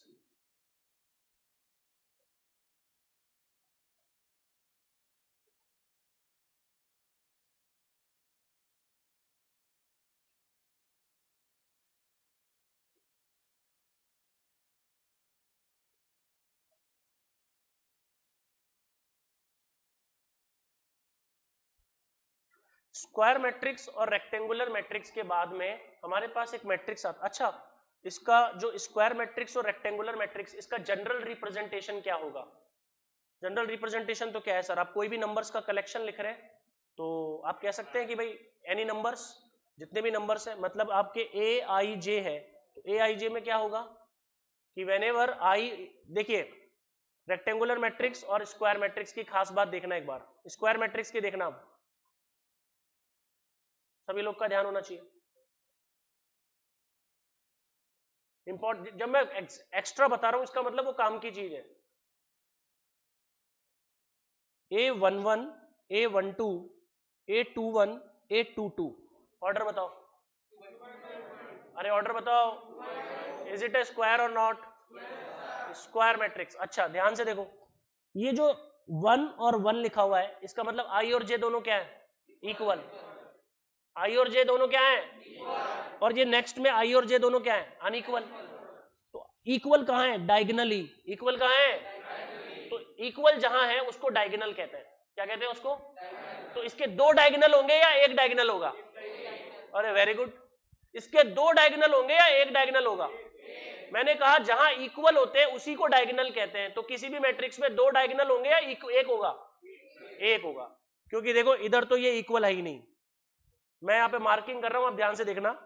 स्क्वायर मैट्रिक्स और रेक्टेंगुलर मैट्रिक्स के बाद में हमारे पास एक मैट्रिक्स आता। अच्छा इसका जो स्क्वायर मैट्रिक्स और रेक्टेंगुलर मैट्रिक्स, इसका जनरल रिप्रेजेंटेशन क्या होगा? जनरल रिप्रेजेंटेशन तो क्या है सर? आप कोई भी नंबर्स का कलेक्शन लिख रहे हैं, तो आप कह सकते हैं कि भाई एनी नंबर्स, जितने भी नंबर्स हैं, मतलब आपके ए आई जे है, तो ए आई जे में क्या होगा कि व्हेनेवर आई, देखिए रेक्टेंगुलर मैट्रिक्स और स्क्वायर मैट्रिक्स की खास बात देखना एक बार, स्क्वायर मैट्रिक्स की देखना, अब सभी लोग का ध्यान होना चाहिए, इंपॉर्टेंट, जब मैं एक्स्ट्रा बता रहा हूं इसका मतलब वो काम की चीज है। A11, A12, A21, A22, order बताओ, अरे ऑर्डर बताओ, इज इट ए स्क्वायर और नॉट, स्क्वायर मैट्रिक्स। अच्छा ध्यान से देखो, ये जो 1 और 1 लिखा हुआ है इसका मतलब आई और जे दोनों क्या है, इक्वल, आई और जे दोनों क्या है, और ये नेक्स्ट में आई और जे दोनों क्या है, अनइक्वल। तो इक्वल कहां है, डायगनली, इक्वल कहां है, तो इक्वल जहां है उसको डायगनल कहते हैं, क्या कहते हैं उसको, तो इसके दो डायगनल होंगे या एक डायगनल होगा, अरे वेरी गुड, इसके दो डायगनल होंगे या एक डायगनल होगा, मैंने कहा जहां इक्वल होते हैं उसी को डायगनल कहते हैं, तो किसी भी मैट्रिक्स में दो डायगनल होंगे या एक होगा, एक होगा, क्योंकि देखो इधर तो ये इक्वल है ही नहीं, मैं यहां पे मार्किंग कर रहा हूं, आप ध्यान से देखना,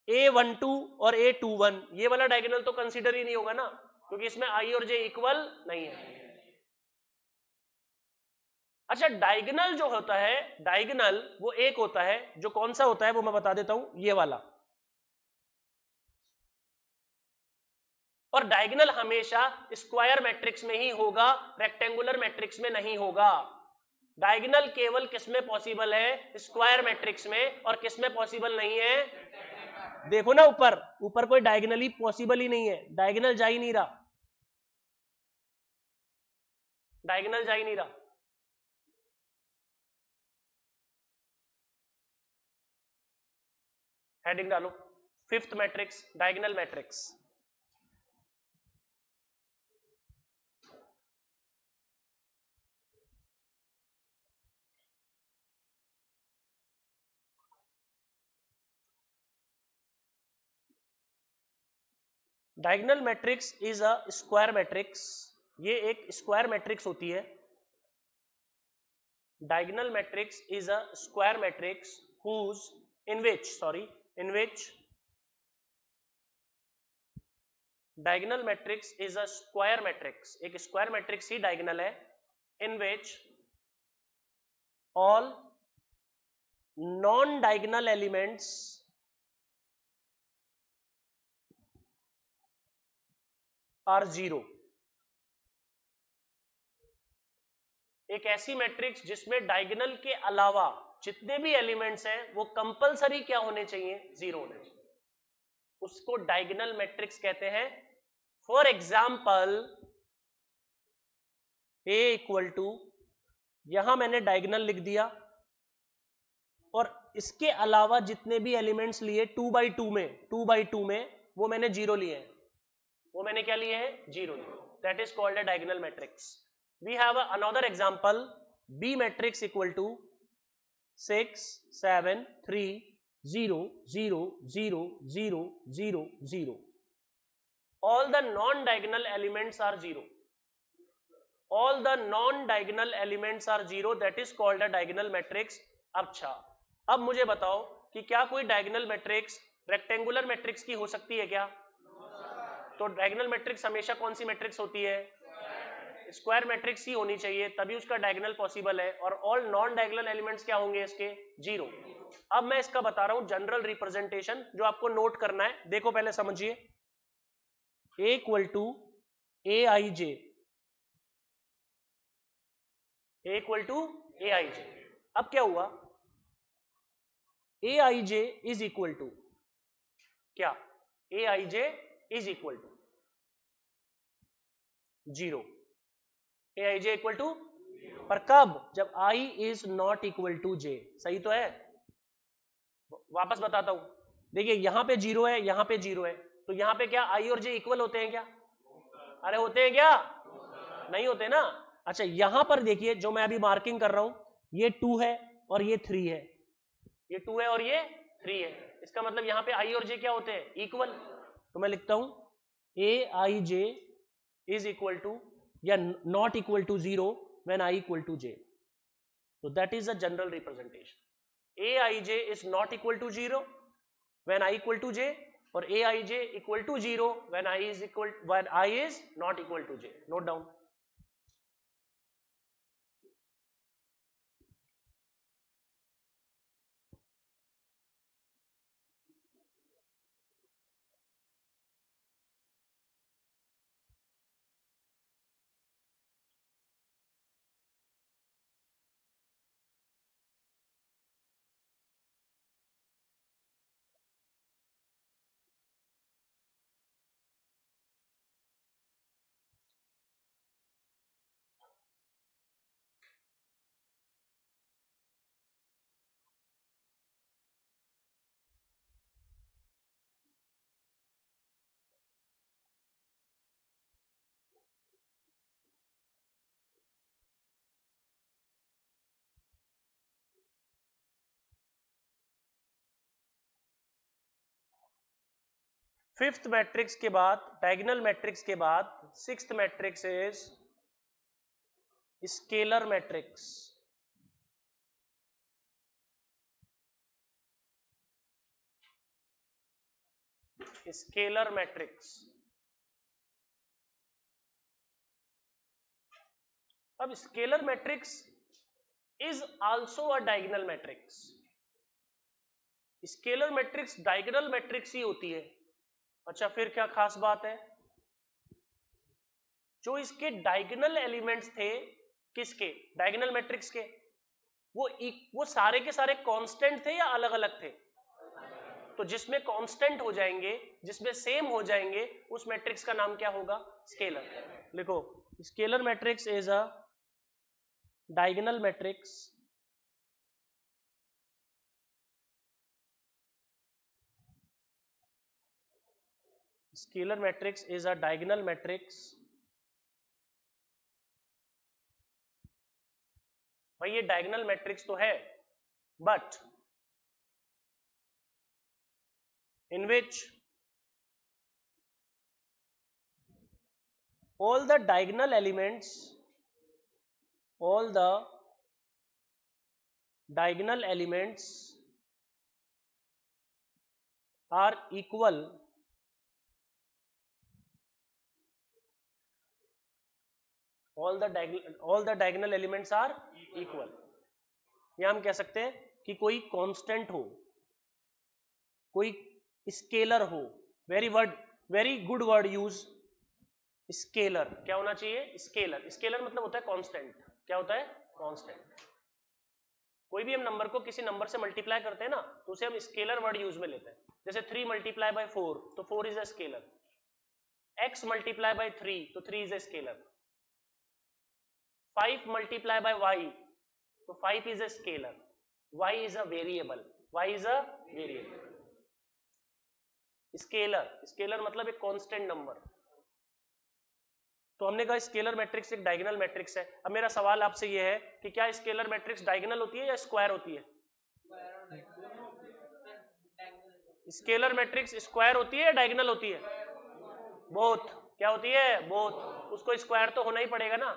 A12 और A21 ये वाला डायगोनल तो कंसीडर ही नहीं होगा ना, क्योंकि इसमें आई और जे इक्वल नहीं है। अच्छा डायगोनल जो होता है, डायगोनल वो एक होता है, जो कौन सा होता है वो मैं बता देता हूं, ये वाला, और डायगोनल हमेशा स्क्वायर मैट्रिक्स में ही होगा, रेक्टेंगुलर मैट्रिक्स में नहीं होगा। डायगोनल केवल किसमें पॉसिबल है, स्क्वायर मैट्रिक्स में, और किसमें पॉसिबल नहीं है, देखो ना ऊपर, ऊपर कोई डायगोनली पॉसिबल ही नहीं है, डायगोनल जा ही नहीं रहा, डायगोनल जा ही नहीं रहा। हेडिंग डालो, fifth matrix, diagonal matrix. Diagonal matrix is a square matrix, ये एक स्क्वायर मैट्रिक्स होती है। Diagonal matrix is a square matrix whose in which diagonal matrix is a square matrix, एक स्क्वायर मैट्रिक्स ही डायगोनल है, in which all non diagonal elements are zero. एक ऐसी matrix जिसमें डायगोनल के अलावा जितने भी एलिमेंट्स हैं वो कंपलसरी क्या होने चाहिए, जीरो होने चाहिए, उसको डायगोनल मैट्रिक्स कहते हैं। For example A equal to, यहां मैंने डायगोनल लिख दिया, और इसके अलावा जितने भी एलिमेंट्स लिए 2 by 2 में वो मैंने जीरो लिए हैं, वो मैंने क्या लिए हैं, जीरो लिए, that is called a diagonal matrix. We have another example, B matrix equal to 6 7 3 0 0 0 0 0 0, all the non-diagonal elements are zero, all the non-diagonal elements are zero, that is called a diagonal matrix। अच्छा अब मुझे बताओ कि क्या कोई diagonal matrix rectangular matrix की हो सकती है क्या, तो डायगोनल मैट्रिक्स हमेशा कौन सी मैट्रिक्स होती है, स्क्वायर मैट्रिक्स ही होनी चाहिए, तभी उसका डायगोनल पॉसिबल है, और ऑल नॉन डायगोनल एलिमेंट्स क्या होंगे इसके, जीरो। अब मैं इसका बता रहा हूं जनरल रिप्रेजेंटेशन जो आपको नोट करना है, देखो पहले समझिए, A equal to A I J, A equal to A I J. अब क्या हुआ, A I J is equal to क्या, A I J is equal to zero, A I J equal to, पर कब, जब I is not equal to J, सही तो है, वापस बताता हूं, देखिए यहां पे जीरो है, यहां पे जीरो है, तो यहां पे क्या आई और जे इक्वल होते हैं क्या, अरे होते हैं क्या, नहीं होते ना। अच्छा यहां पर देखिए जो मैं अभी मार्किंग कर रहा हूं, ये 2 है और ये 3 है, ये 2 है और ये 3 है, इसका मतलब यहां पे आई और जे क्या होते हैं, इक्वल, तो मैं लिखता हूं a I J is equal to या not equal to zero when I equal to j. So that is a general representation. Aij is not equal to 0 when I equal to j, or Aij equal to 0 when I is not equal to j. Note down. Fifth matrix के बाद, diagonal matrix के बाद sixth matrix is scalar matrix. Scalar matrix. अब scalar matrix is also a diagonal matrix. Scalar matrix diagonal matrix ही होती है. अच्छा, फिर क्या खास बात है? जो इसके डायगोनल एलिमेंट्स थे, किसके? डायगोनल मैट्रिक्स के, वो सारे के सारे कांस्टेंट थे या अलग अलग थे? तो जिसमें कांस्टेंट हो जाएंगे, जिसमें सेम हो जाएंगे, उस मैट्रिक्स का नाम क्या होगा? स्केलर. लिखो, scalar matrix is a diagonal matrix scalar matrix is a diagonal matrix. भाई ये डायगोनल मैट्रिक्स तो है, but in which all the diagonal elements are equal all the diagonal elements are equal. या हम कह सकते हैं कि कोई कांस्टेंट हो, कोई स्केलर हो. Very good word use, scalar. क्या होना चाहिए? स्केलर. स्केलर मतलब होता है कांस्टेंट. क्या होता है? कांस्टेंट. कोई भी हम नंबर को किसी नंबर से मल्टीप्लाई करते हैं ना, तो उसे हम स्केलर वर्ड यूज में लेते हैं. जैसे 3 मल्टीप्लाई बाय 4, तो 4 is a scalar. x multiply by 3, तो 3 is a scalar. 5 multiply by y, तो 5 is a scalar. y is a variable. Scalar मतलब एक कांस्टेंट नंबर. तो हमने कहा स्केलर मैट्रिक्स एक डायगोनल मैट्रिक्स है. अब मेरा सवाल आपसे यह है कि क्या स्केलर मैट्रिक्स डायगोनल होती है या स्क्वायर होती है? स्केलर मैट्रिक्स स्क्वायर होती है या डायगोनल होती है? बोथ. क्या होती है? बोथ. उसको स्क्वायर तो होना ही पड़ेगा ना,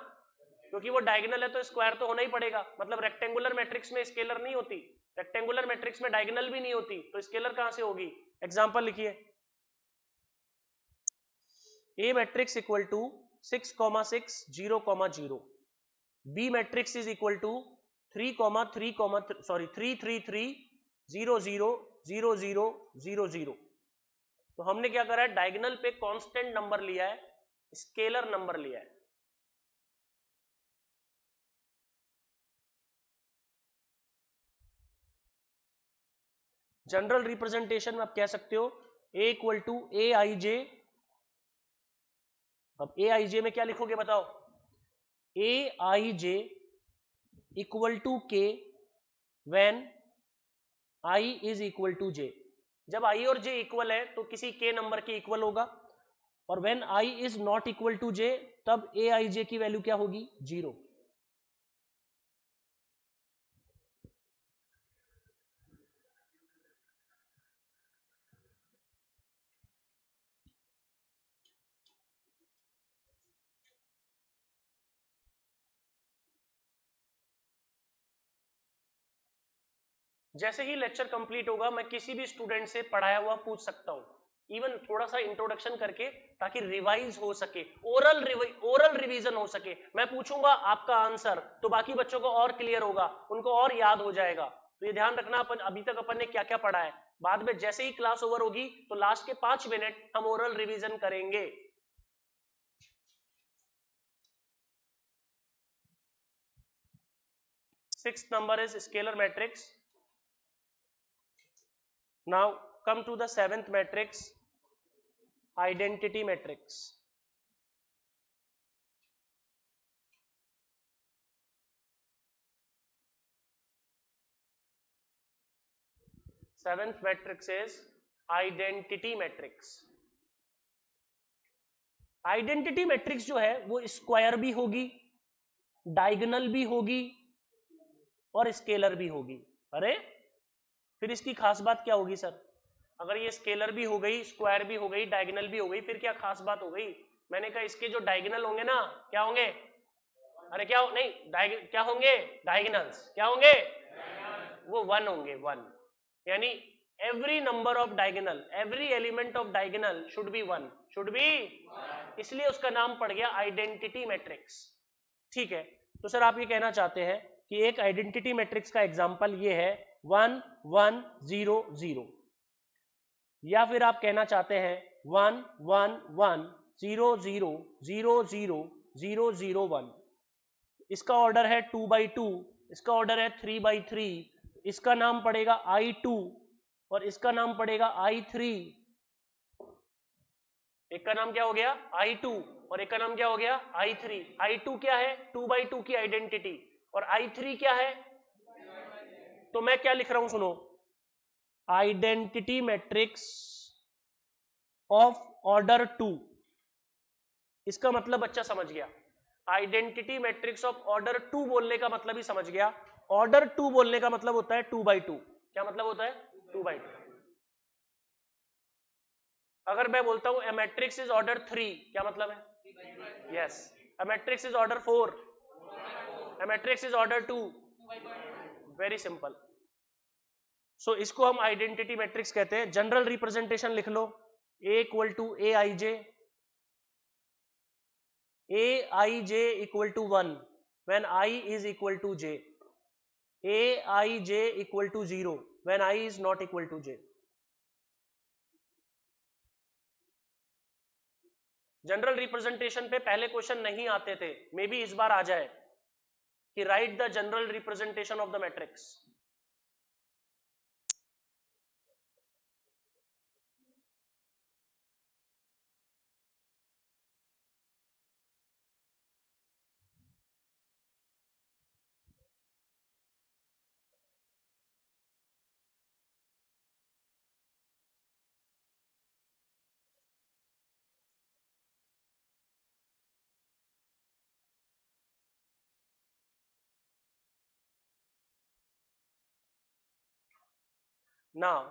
क्योंकि वो डायगोनल है, तो स्क्वायर तो होना ही पड़ेगा. मतलब रेक्टेंगुलर मैट्रिक्स में स्केलर नहीं होती, रेक्टेंगुलर मैट्रिक्स में डायगोनल भी नहीं होती, तो स्केलर कहां से होगी? एग्जांपल लिखिए. A matrix equal to 6, 6, 0, 0. B matrix is equal to 3, 3, 3, 3, 0, 0, 0, 0, 0, 0. तो हमने क्या करा है? डायगोनल पे कांस्टेंट नंबर लिया है, स्केलर नंबर लिया है. जनरल रिप्रेजेंटेशन में आप कह सकते हो A equal to A I J. अब ए आई जे में क्या लिखोगे बताओ? A I J equal to K when I is equal to J. जब आई और जे इक्वल है तो किसी के नंबर के इक्वल होगा, और when I is not equal to J, तब ए आई जे की वैल्यू क्या होगी? 0. जैसे ही लेक्चर कंप्लीट होगा मैं किसी भी स्टूडेंट से पढ़ाया हुआ पूछ सकता हूँ, इवन थोड़ा सा इंट्रोडक्शन करके, ताकि रिवाइज हो सके, ओरल रिवीजन हो सके। मैं पूछूंगा आपका आंसर तो बाकी बच्चों को और क्लियर होगा, उनको और याद हो जाएगा। तो ये ध्यान रखना, अपन अभी तक अपन ने क्या क्या पढ़ा है, बाद में जैसे ही क्लास ओवर होगी तो लास्ट के 5 मिनट हम ओरल रिवीजन करेंगे। Sixth number is scalar matrix. Now come to the seventh matrix, identity matrix. Seventh matrix is identity matrix. Identity matrix जो है वो स्क्वायर भी होगी, डायगोनल भी होगी और स्केलर भी होगी। अरे फिर इसकी खास बात क्या होगी सर? अगर ये स्केलर भी हो गई, स्क्वायर भी हो गई, डायगोनल भी हो गई, फिर क्या खास बात हो गई? मैंने कहा इसके जो डायगोनल होंगे ना, क्या होंगे? अरे क्या नहीं, क्या होंगे? डायगोनल्स क्या होंगे? वो 1 होंगे, 1। यानी every number of diagonal, every element of diagonal should be 1, should be, इसलिए उसका नाम पड़ गया आइडेंटिटी मैट्रिक्स। ठीक है, तो सर आप ये कहना चाहते हैं कि एक आइडेंटिटी मैट्रिक्स का एग्जांपल ये है 1 1 0 0, या फिर आप कहना चाहते हैं 1 1 1 0 0 0 0 0 0 1। इसका ऑर्डर है 2/2, इसका ऑर्डर है 3/3, इसका नाम पड़ेगा I2 और इसका नाम पड़ेगा I3। एक का नाम क्या हो गया? I2 और एक का नाम क्या हो गया? I3। I2 क्या है? 2/2 की आइडेंटिटी, और I3 क्या है? तो मैं क्या लिख रहा हूं सुनो, आइडेंटिटी मैट्रिक्स ऑफ ऑर्डर 2। इसका मतलब बच्चा समझ गया, आइडेंटिटी मैट्रिक्स ऑफ ऑर्डर 2 बोलने का मतलब ही समझ गया। ऑर्डर 2 बोलने का मतलब होता है 2/2। क्या मतलब होता है? 2/2। अगर मैं बोलता हूं ए मैट्रिक्स इज ऑर्डर 3, क्या मतलब है? Yes. A matrix is order 4, A matrix is order 2। Very simple. So इसको हम आइडेंटिटी मैट्रिक्स कहते हैं। जनरल रिप्रेजेंटेशन लिख लो, A equal to AIJ, AIJ equal to 1 when I is equal to J, AIJ equal to 0 when I is not equal to J। General representation पे पहले question नहीं आते थे, मे बी इस बार आ जाए कि write the general representation of the matrix. Now,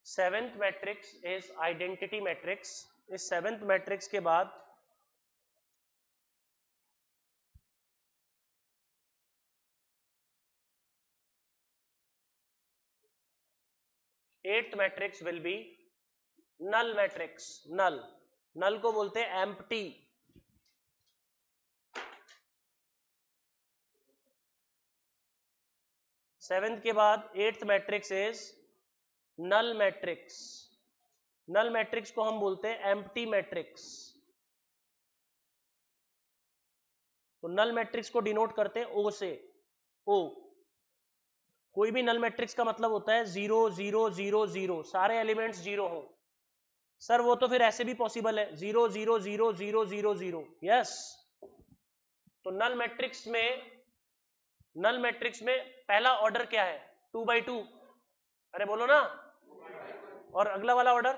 seventh matrix is identity matrix. इस सेवेंथ मैट्रिक्स के बाद eighth matrix will be null matrix. Null, null को बोलते हैं एम्प्टी। सेवेंथ के बाद eighth matrix is null matrix. Null matrix को हम बोलते हैं एम्प्टी मैट्रिक्स। तो नल मैट्रिक्स को डिनोट करते हैं ओ से, ओ। कोई भी नल मैट्रिक्स का मतलब होता है 0 0 0 0, सारे एलिमेंट्स 0 हो। सर वो तो फिर ऐसे भी पॉसिबल है 0 0 0 0 0 0। यस। तो नल मैट्रिक्स में पहला ऑर्डर क्या है? 2/2। अरे बोलो ना। और अगला वाला ऑर्डर,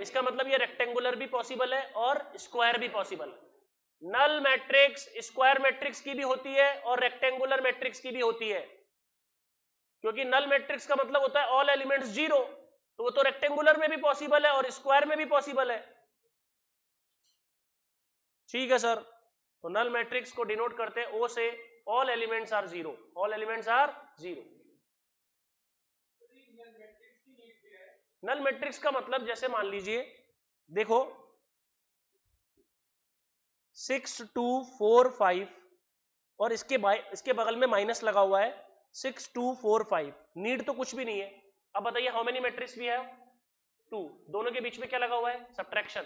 इसका मतलब ये रेक्टेंगुलर भी पॉसिबल है और स्क्वायर भी पॉसिबल है। नल मैट्रिक्स स्क्वायर मैट्रिक्स की भी होती है और रेक्टेंगुलर मैट्रिक्स की भी होती है, क्योंकि नल मैट्रिक्स का मतलब होता है ऑल एलिमेंट्स 0, तो वो तो रेक्टेंगुलर में भी पॉसिबल है और स्क्वायर में भी पॉसिबल है। ठीक है सर। तो नल मैट्रिक्स को डिनोट करते हैं ओ से, all elements are 0, all elements are 0। Null matrix का मतलब जैसे मान लीजिए, देखो 6 2 4 5 और इसके बगल में माइनस लगा हुआ है 6 2 4 5, नीड तो कुछ भी नहीं है। अब बताइए how many matrix we have? 2। दोनों के बीच में क्या लगा हुआ है? Subtraction.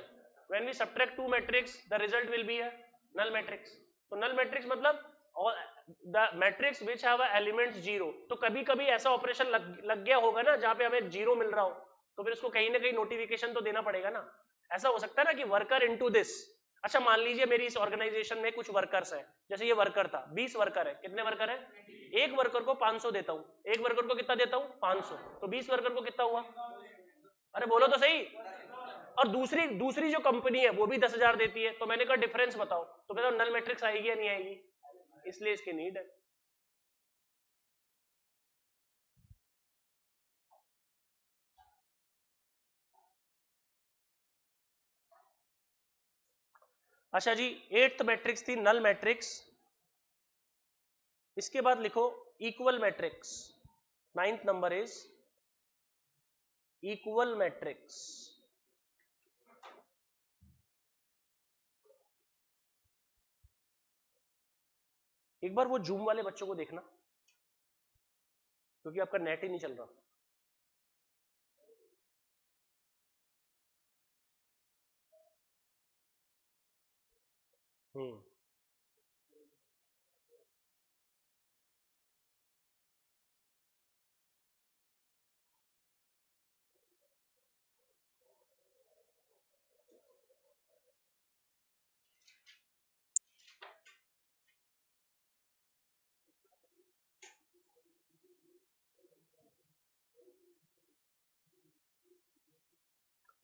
When we subtract 2 matrix the result will be a null matrix. तो नल मैट्रिक्स मतलब the matrix which have elements 0। तो कभी कभी ऐसा ऑपरेशन लग गया होगा ना जहां पे हमें 0 मिल रहा हो, तो फिर उसको कहीं ना कहीं नोटिफिकेशन तो देना पड़ेगा ना। ऐसा हो सकता है ना कि वर्कर इनटू दिस। अच्छा मान लीजिए मेरी इस ऑर्गेनाइजेशन में कुछ वर्कर्स है, जैसे ये वर्कर था, 20 वर्कर है। कितने वर्कर है? एक वर्कर को 500 देता हूं। एक वर्कर को कितना देता हूं? 500। तो 20 वर्कर को कितना हुआ? अरे बोलो तो सही। और दूसरी दूसरी जो कंपनी है वो भी 10,000 देती है, तो मैंने कहा डिफरेंस बताओ, तो कहता नल मैट्रिक्स आएगी या नहीं आएगी? इसलिए इसकी नीड है। अच्छा जी, 8th मैट्रिक्स थी नल मैट्रिक्स। इसके बाद लिखो equal matrix. 9th number is equal matrix. एक बार वो जूम वाले बच्चों को देखना, क्योंकि आपका नेट ही नहीं चल रहा।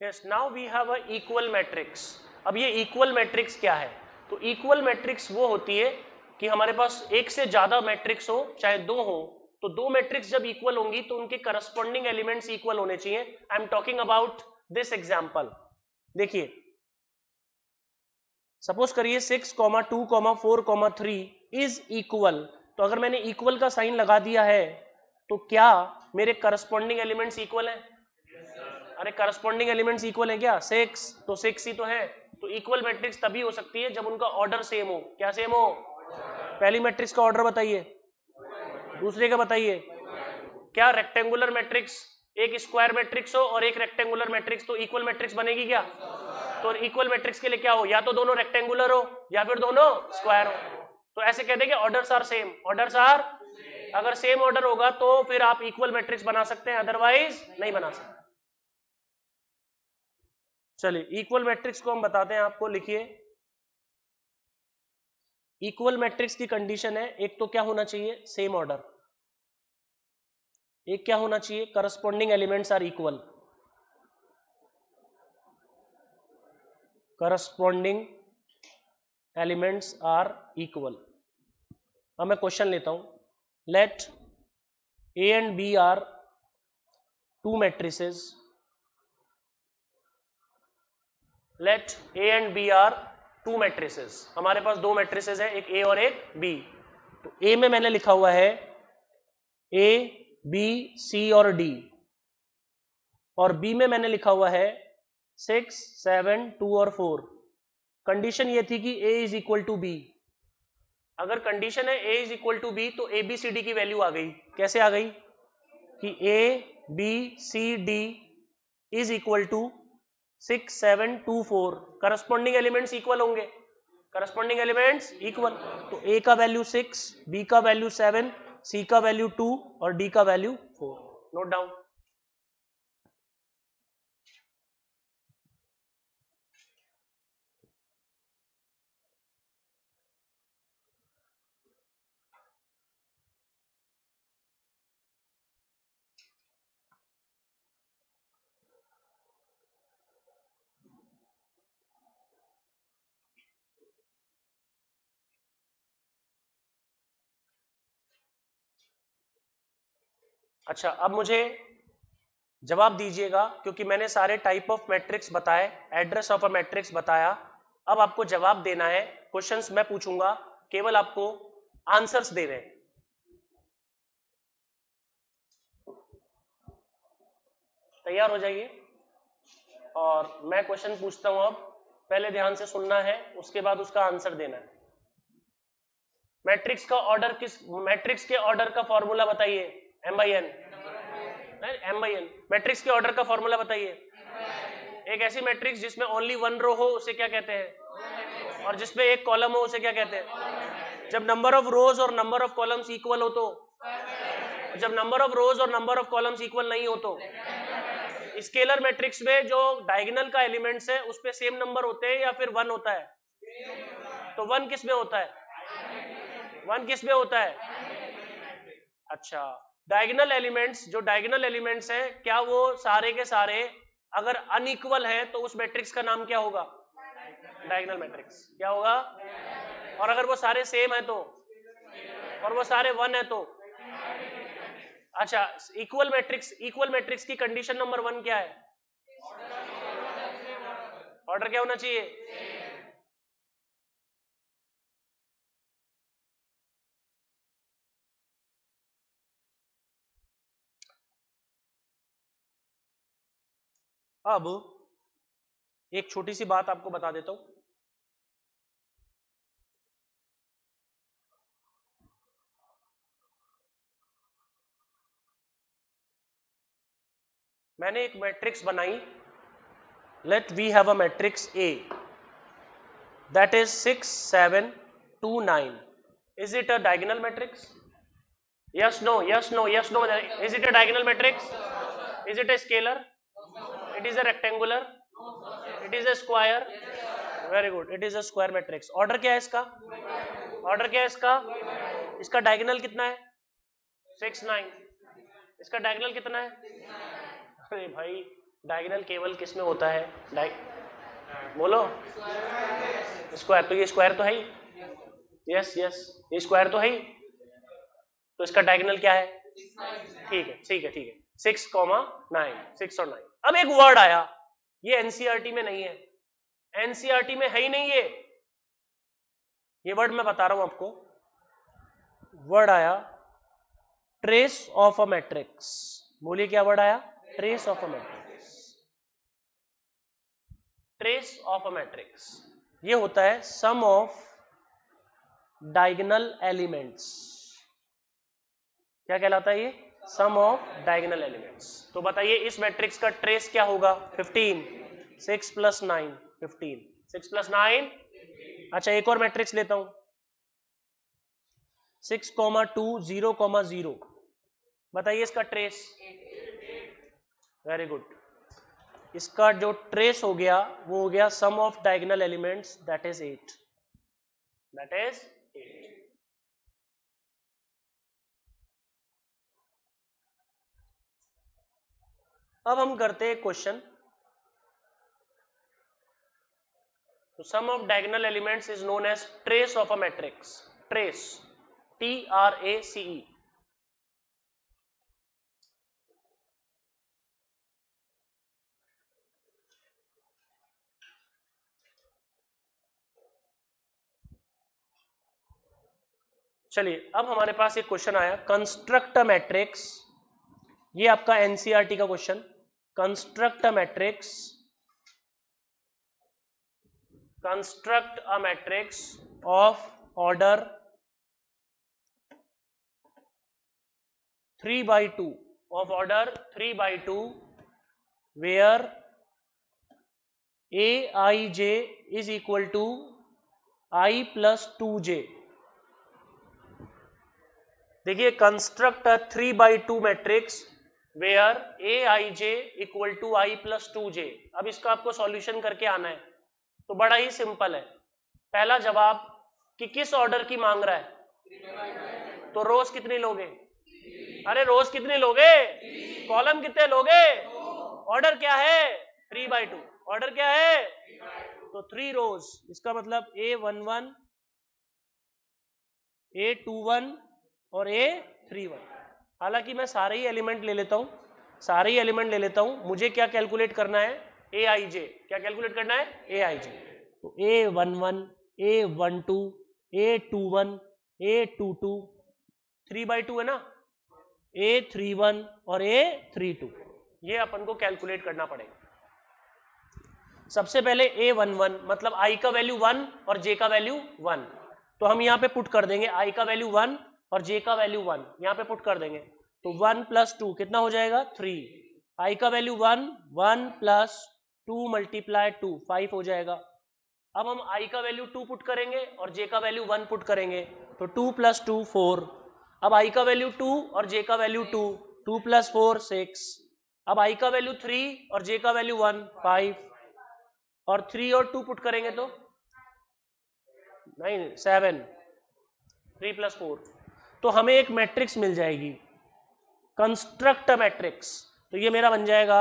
Yes, now we have a equal matrix. अब ये इक्वल मैट्रिक्स क्या है? तो इक्वल मैट्रिक्स वो होती है कि हमारे पास एक से ज्यादा मैट्रिक्स हो, चाहे दो हो, तो दो मैट्रिक्स जब इक्वल होंगी तो उनके करस्पॉन्डिंग एलिमेंट्स इक्वल होने चाहिए। I am talking about this example. देखिए सपोज करिए 6, 2, 4, 3 इज इक्वल। तो अगर मैंने इक्वल का साइन लगा दिया है तो क्या मेरे करस्पॉन्डिंग एलिमेंट्स इक्वल है? अरे करस्पॉन्डिंग एलिमेंट्स इक्वल है क्या? 6 तो 6 ही तो है। तो इक्वल मैट्रिक्स तभी हो सकती है जब उनका ऑर्डर सेम हो। क्या सेम हो? पहली मैट्रिक्स का ऑर्डर बताइए, दूसरे का बताइए। क्या रेक्टेंगुलर मैट्रिक्स, एक स्क्वायर मैट्रिक्स हो और एक रेक्टेंगुलर मैट्रिक्स, तो इक्वल मैट्रिक्स बनेगी क्या? तो इक्वल मैट्रिक्स के लिए क्या हो? या तो दोनों रेक्टेंगुलर हो या फिर दोनों स्क्वायर हो। तो ऐसे कहते हैं कि orders are same, orders are. अगर सेम ऑर्डर होगा तो फिर आप इक्वल मैट्रिक्स बना सकते हैं, अदरवाइज नहीं बना सकते। चलिए इक्वल मैट्रिक्स को हम बताते हैं आपको। लिखिए इक्वल मैट्रिक्स की कंडीशन है, एक तो क्या होना चाहिए? Same order. एक क्या होना चाहिए? Corresponding elements are equal. Corresponding elements are equal. अब मैं क्वेश्चन लेता हूं। Let A and B are two matrices. Let A and B are two matrices. हमारे पास दो मैट्रिसेस हैं, एक ए और एक बी। तो ए में मैंने लिखा हुआ है ए बी सी और डी, और बी में मैंने लिखा हुआ है 6 7 2 और 4। कंडीशन ये थी कि A is equal to B. अगर कंडीशन है A is equal to B तो ए बी सी डी की वैल्यू आ गई। कैसे आ गई? कि A B C D is equal to 6 7 2 4। Corresponding elements equal होंगे, करस्पॉन्डिंग एलिमेंट्स इक्वल। तो ए का वैल्यू 6, बी का वैल्यू 7, सी का वैल्यू 2 और डी का वैल्यू 4। Note down. अच्छा अब मुझे जवाब दीजिएगा, क्योंकि मैंने सारे टाइप ऑफ मैट्रिक्स बताए, एड्रेस ऑफ अ मैट्रिक्स बताया। अब आपको जवाब देना है। क्वेश्चंस मैं पूछूंगा, केवल आपको आंसर्स देने हैं। तैयार हो जाइए और मैं क्वेश्चन पूछता हूं। अब पहले ध्यान से सुनना है, उसके बाद उसका आंसर देना है। मैट्रिक्स का ऑर्डर मैट्रिक्स के ऑर्डर का फॉर्मूला बताइए। m/n। m/n मैट्रिक्स के ऑर्डर का फॉर्मूला बताइए। एक ऐसी मैट्रिक्स जिसमें ओनली वन रो हो उसे क्या कहते हैं, और जिसमें एक कॉलम हो उसे क्या कहते हैं। जब नंबर ऑफ रोज और नंबर ऑफ कॉलम्स इक्वल हो तो, जब नंबर ऑफ रोज और नंबर ऑफ कॉलम्स इक्वल नहीं हो तो। स्केलर मैट्रिक्स में जो डायगोनल का एलिमेंट्स है उस पे सेम नंबर होते हैं या फिर वन होता है, तो वन किस में होता है, वन किस में होता है। अच्छा, डायगोनल एलिमेंट्स, जो डायगोनल एलिमेंट्स है क्या वो सारे के सारे अगर अनइक्वल है तो उस मैट्रिक्स का नाम क्या होगा, डायगोनल मैट्रिक्स। क्या होगा, और अगर वो सारे सेम है तो, और वो सारे वन है तो। अच्छा, इक्वल मैट्रिक्स की कंडीशन नंबर 1 क्या है, ऑर्डर क्या होना चाहिए। अब एक छोटी सी बात आपको बता देता हूं। मैंने एक मैट्रिक्स बनाई, let we have a matrix A that is 6 7 2 9. Is it a diagonal matrix? Yes, no, yes, no, yes, no. Is it a diagonal matrix? Is it a scalar? It is a rectangular? It is a square? Very good, it is a square matrix. Order क्या है इसका, order क्या है इसका, इसका diagonal कितना है 6 9, इसका डायगोनल कितना है। अरे भाई, डायगोनल केवल किस में होता है, बोलो, स्क्वायर। तो ये स्क्वायर तो है ही, यस यस, ये स्क्वायर तो है ही, तो इसका डायगोनल क्या है, ठीक है ठीक है ठीक है, 6 9, 6 और 9। अब एक वर्ड आया, ये एनसीईआरटी में नहीं है, एनसीईआरटी में है ही नहीं ये वर्ड मैं बता रहा हूं आपको। वर्ड आया ट्रेस ऑफ अ मैट्रिक्स। बोलिए क्या वर्ड आया, trace of a matrix. Trace of a matrix ये होता है सम ऑफ डायगोनल एलिमेंट्स। क्या कहलाता है ये, सम ऑफ डायगोनल एलिमेंट्स। तो बताइए इस मैट्रिक्स का ट्रेस क्या होगा, 15, 6 + 9 15, 6 + 9। अच्छा, एक और मैट्रिक्स लेता हूं, 6, 2 0, 0। बताइए इसका ट्रेस। वेरी गुड, इसका जो ट्रेस हो गया वो हो गया sum of diagonal elements, that is 8, that is 8। अब हम करते हैं क्वेश्चन। तो sum of diagonal elements is known as trace of a matrix, trace, TRACE। चलिए, अब हमारे पास एक क्वेश्चन आया, कंस्ट्रक्ट अ मैट्रिक्स। ये आपका एनसीईआरटी का question, construct a matrix, construct a matrix of order 3/2, of order 3/2 where Aij is equal to I plus 2j। देखिए, construct a 3/2 matrix where Aij equal to I plus 2j। अब इसका आपको solution करके आना है, तो बड़ा ही सिंपल है। पहला जवाब कि किस ऑर्डर की मांग रहा है, तो रोज कितनी लोगे, अरे रोज कितनी लोगे, कॉलम कितने लोगे, ऑर्डर क्या है 3/2, ऑर्डर क्या है, तो 3 रोज। इसका मतलब A11, A21 और A31। हालांकि मैं सारे ही एलिमेंट ले लेता हूं, सारे ही एलिमेंट ले लेता हूं, मुझे क्या कैलकुलेट करना है, Aij। क्या कैलकुलेट करना है, Aij। तो A11, A12, A21, A22, 3/2 है ना, A31 और A32। ये अपन को कैलकुलेट करना पड़ेगा। सबसे पहले A11 मतलब i का वैल्यू 1 और j का वैल्यू 1, तो हम यहाँ पे पुट कर देंगे i का वैल्यू 1 और j का वैल्यू 1, यहाँ पे पुट कर देंगे तो 1 + 2 कितना हो जाएगा 3, i का वैल्यू 1, 1 + 2 × 2 5 हो जाएगा। अब हम i का वैल्यू 2 पुट करेंगे और j का वैल्यू 1 पुट करेंगे तो 2 + 2 4, अब i का वैल्यू 2 और j का वैल्यू 2, 2 + 4 6, अब i का वैल्यू 3 और j का वैल्यू 1 5, और 3 और 2 पुट करेंगे तो 9 7, 3 + 4, तो हमें एक मैट्रिक्स मिल जाएगी, कंस्ट्रक्ट अ मैट्रिक्स। तो ये मेरा बन जाएगा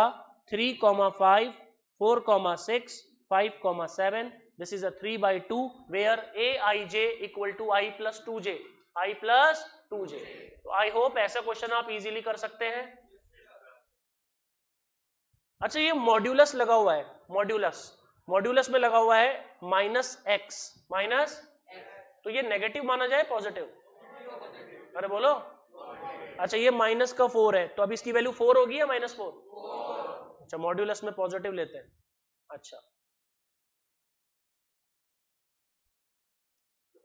3, 5, 4, 6, 5, 7, this is a 3/2 where aij = i + 2j, i + 2j। तो आई होप ऐसा क्वेश्चन आप इजीली कर सकते हैं। अच्छा ये मॉड्यूलस लगा हुआ है, मॉड्यूलस में लगा हुआ है -x, तो ये नेगेटिव माना जाए पॉजिटिव? अरे बोलो। अच्छा ये -4 है, तो अब इसकी वैल्यू 4 होगी या -4? अच्छा मॉड्यूलस में पॉजिटिव लेते हैं। अच्छा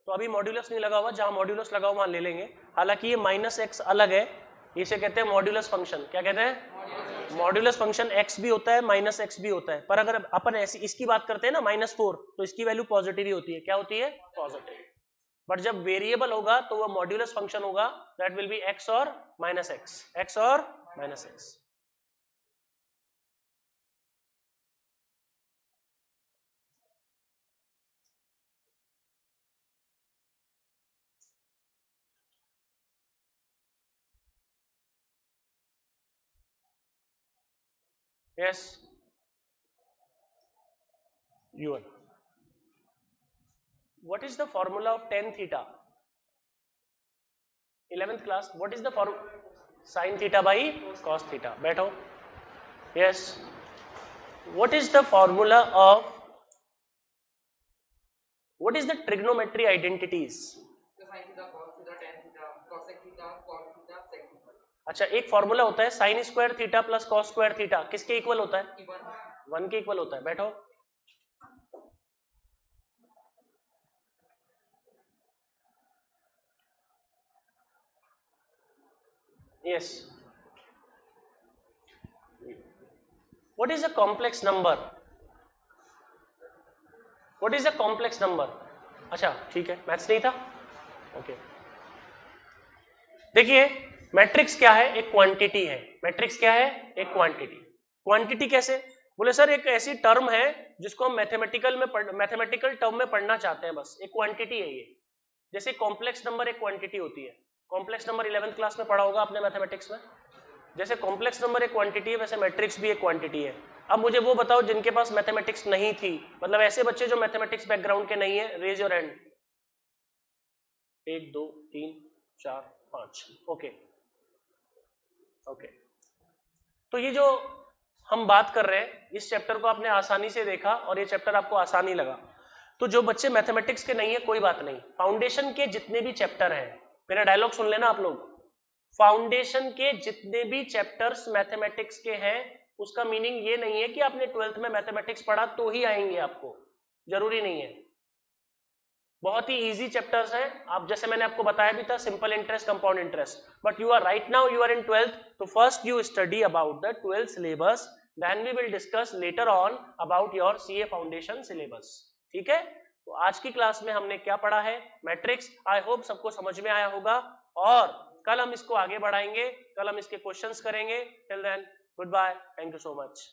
तो अभी मॉड्यूलस नहीं लगा हुआ, जहां मॉड्यूलस लगा हुआ वहां ले लेंगे। हालांकि ये -x अलग है, इसे कहते हैं मॉड्यूलस फंक्शन। क्या कहते हैं? मॉड्यूलस फंक्शन x भी होता है -x भी होता है, पर अगर अपन ऐसी इसकी बात करते हैं ना -4, तो इसकी वैल्यू पॉजिटिव ही होती है। क्या होती है? पॉजिटिव। बट जब वेरिएबल होगा तो वह मॉड्यूलस फंक्शन होगा, दैट विल बी x और -x, x और -x। Yes, u1. What is the formula of tan theta? 11th class. What is the formula? Sin theta by cos theta. बैठो. Yes. What is the formula of? What is the trigonometry identities? sin theta, cos theta, tan theta, cosec theta, cos theta, sec theta. अच्छा एक formula होता है sin square theta plus cos square theta, किसके equal होता है? 1 के equal होता है। बैठो। Yes. What is a complex number? What is a complex number? अच्छा ठीक है, मैथ्स नहीं था, ओके। देखिए मैट्रिक्स क्या है? एक क्वांटिटी है। मैट्रिक्स क्या है? एक क्वांटिटी। क्वांटिटी कैसे? बोले सर एक ऐसी टर्म है जिसको हम मैथमेटिकल टर्म में पढ़ना चाहते हैं, बस एक क्वांटिटी है ये। जैसे कॉम्प्लेक्स नंबर एक क्वांटिटी होती है, कॉम्प्लेक्स नंबर 11th क्लास में पढ़ा होगा आपने मैथमेटिक्स में। जैसे कॉम्प्लेक्स नंबर एक क्वांटिटी है, वैसे मैट्रिक्स भी एक क्वांटिटी है। अब मुझे वो बताओ जिनके पास मैथमेटिक्स नहीं थी, मतलब ऐसे बच्चे जो मैथमेटिक्स बैकग्राउंड के नहीं है, raise your hand. 1 2 3 4 5, okay okay. तो ये जो हम बात कर रहे हैं, इस चैप्टर को आपने आसानी से देखा और ये चैप्टर आपको आसान ही लगा। तो जो बच्चे मैथमेटिक्स के नहीं है कोई बात नहीं, फाउंडेशन के जितने भी चैप्टर हैं, मेरा डायलॉग सुन लेना आप लोग, फाउंडेशन के जितने भी चैप्टर्स मैथमेटिक्स के हैं, उसका मीनिंग ये नहीं है कि आपने 12th में मैथमेटिक्स पढ़ा तो ही आएंगे, आपको जरूरी नहीं है। बहुत ही इजी चैप्टर्स हैं, आप जैसे मैंने आपको बताया भी था, simple interest, compound interest. But you are right now you are in 12th, तो first you study about the 12th syllabus, then we will discuss later on about your CA foundation syllabus. ठीक है, तो आज की class में हमने क्या पढ़ा है? मैट्रिक्स। आई होप सबको समझ में आया होगा, और कल हम इसको आगे बढ़ाएंगे, कल हम इसके क्वेश्चंस करेंगे। Till then good bye, thank you so much.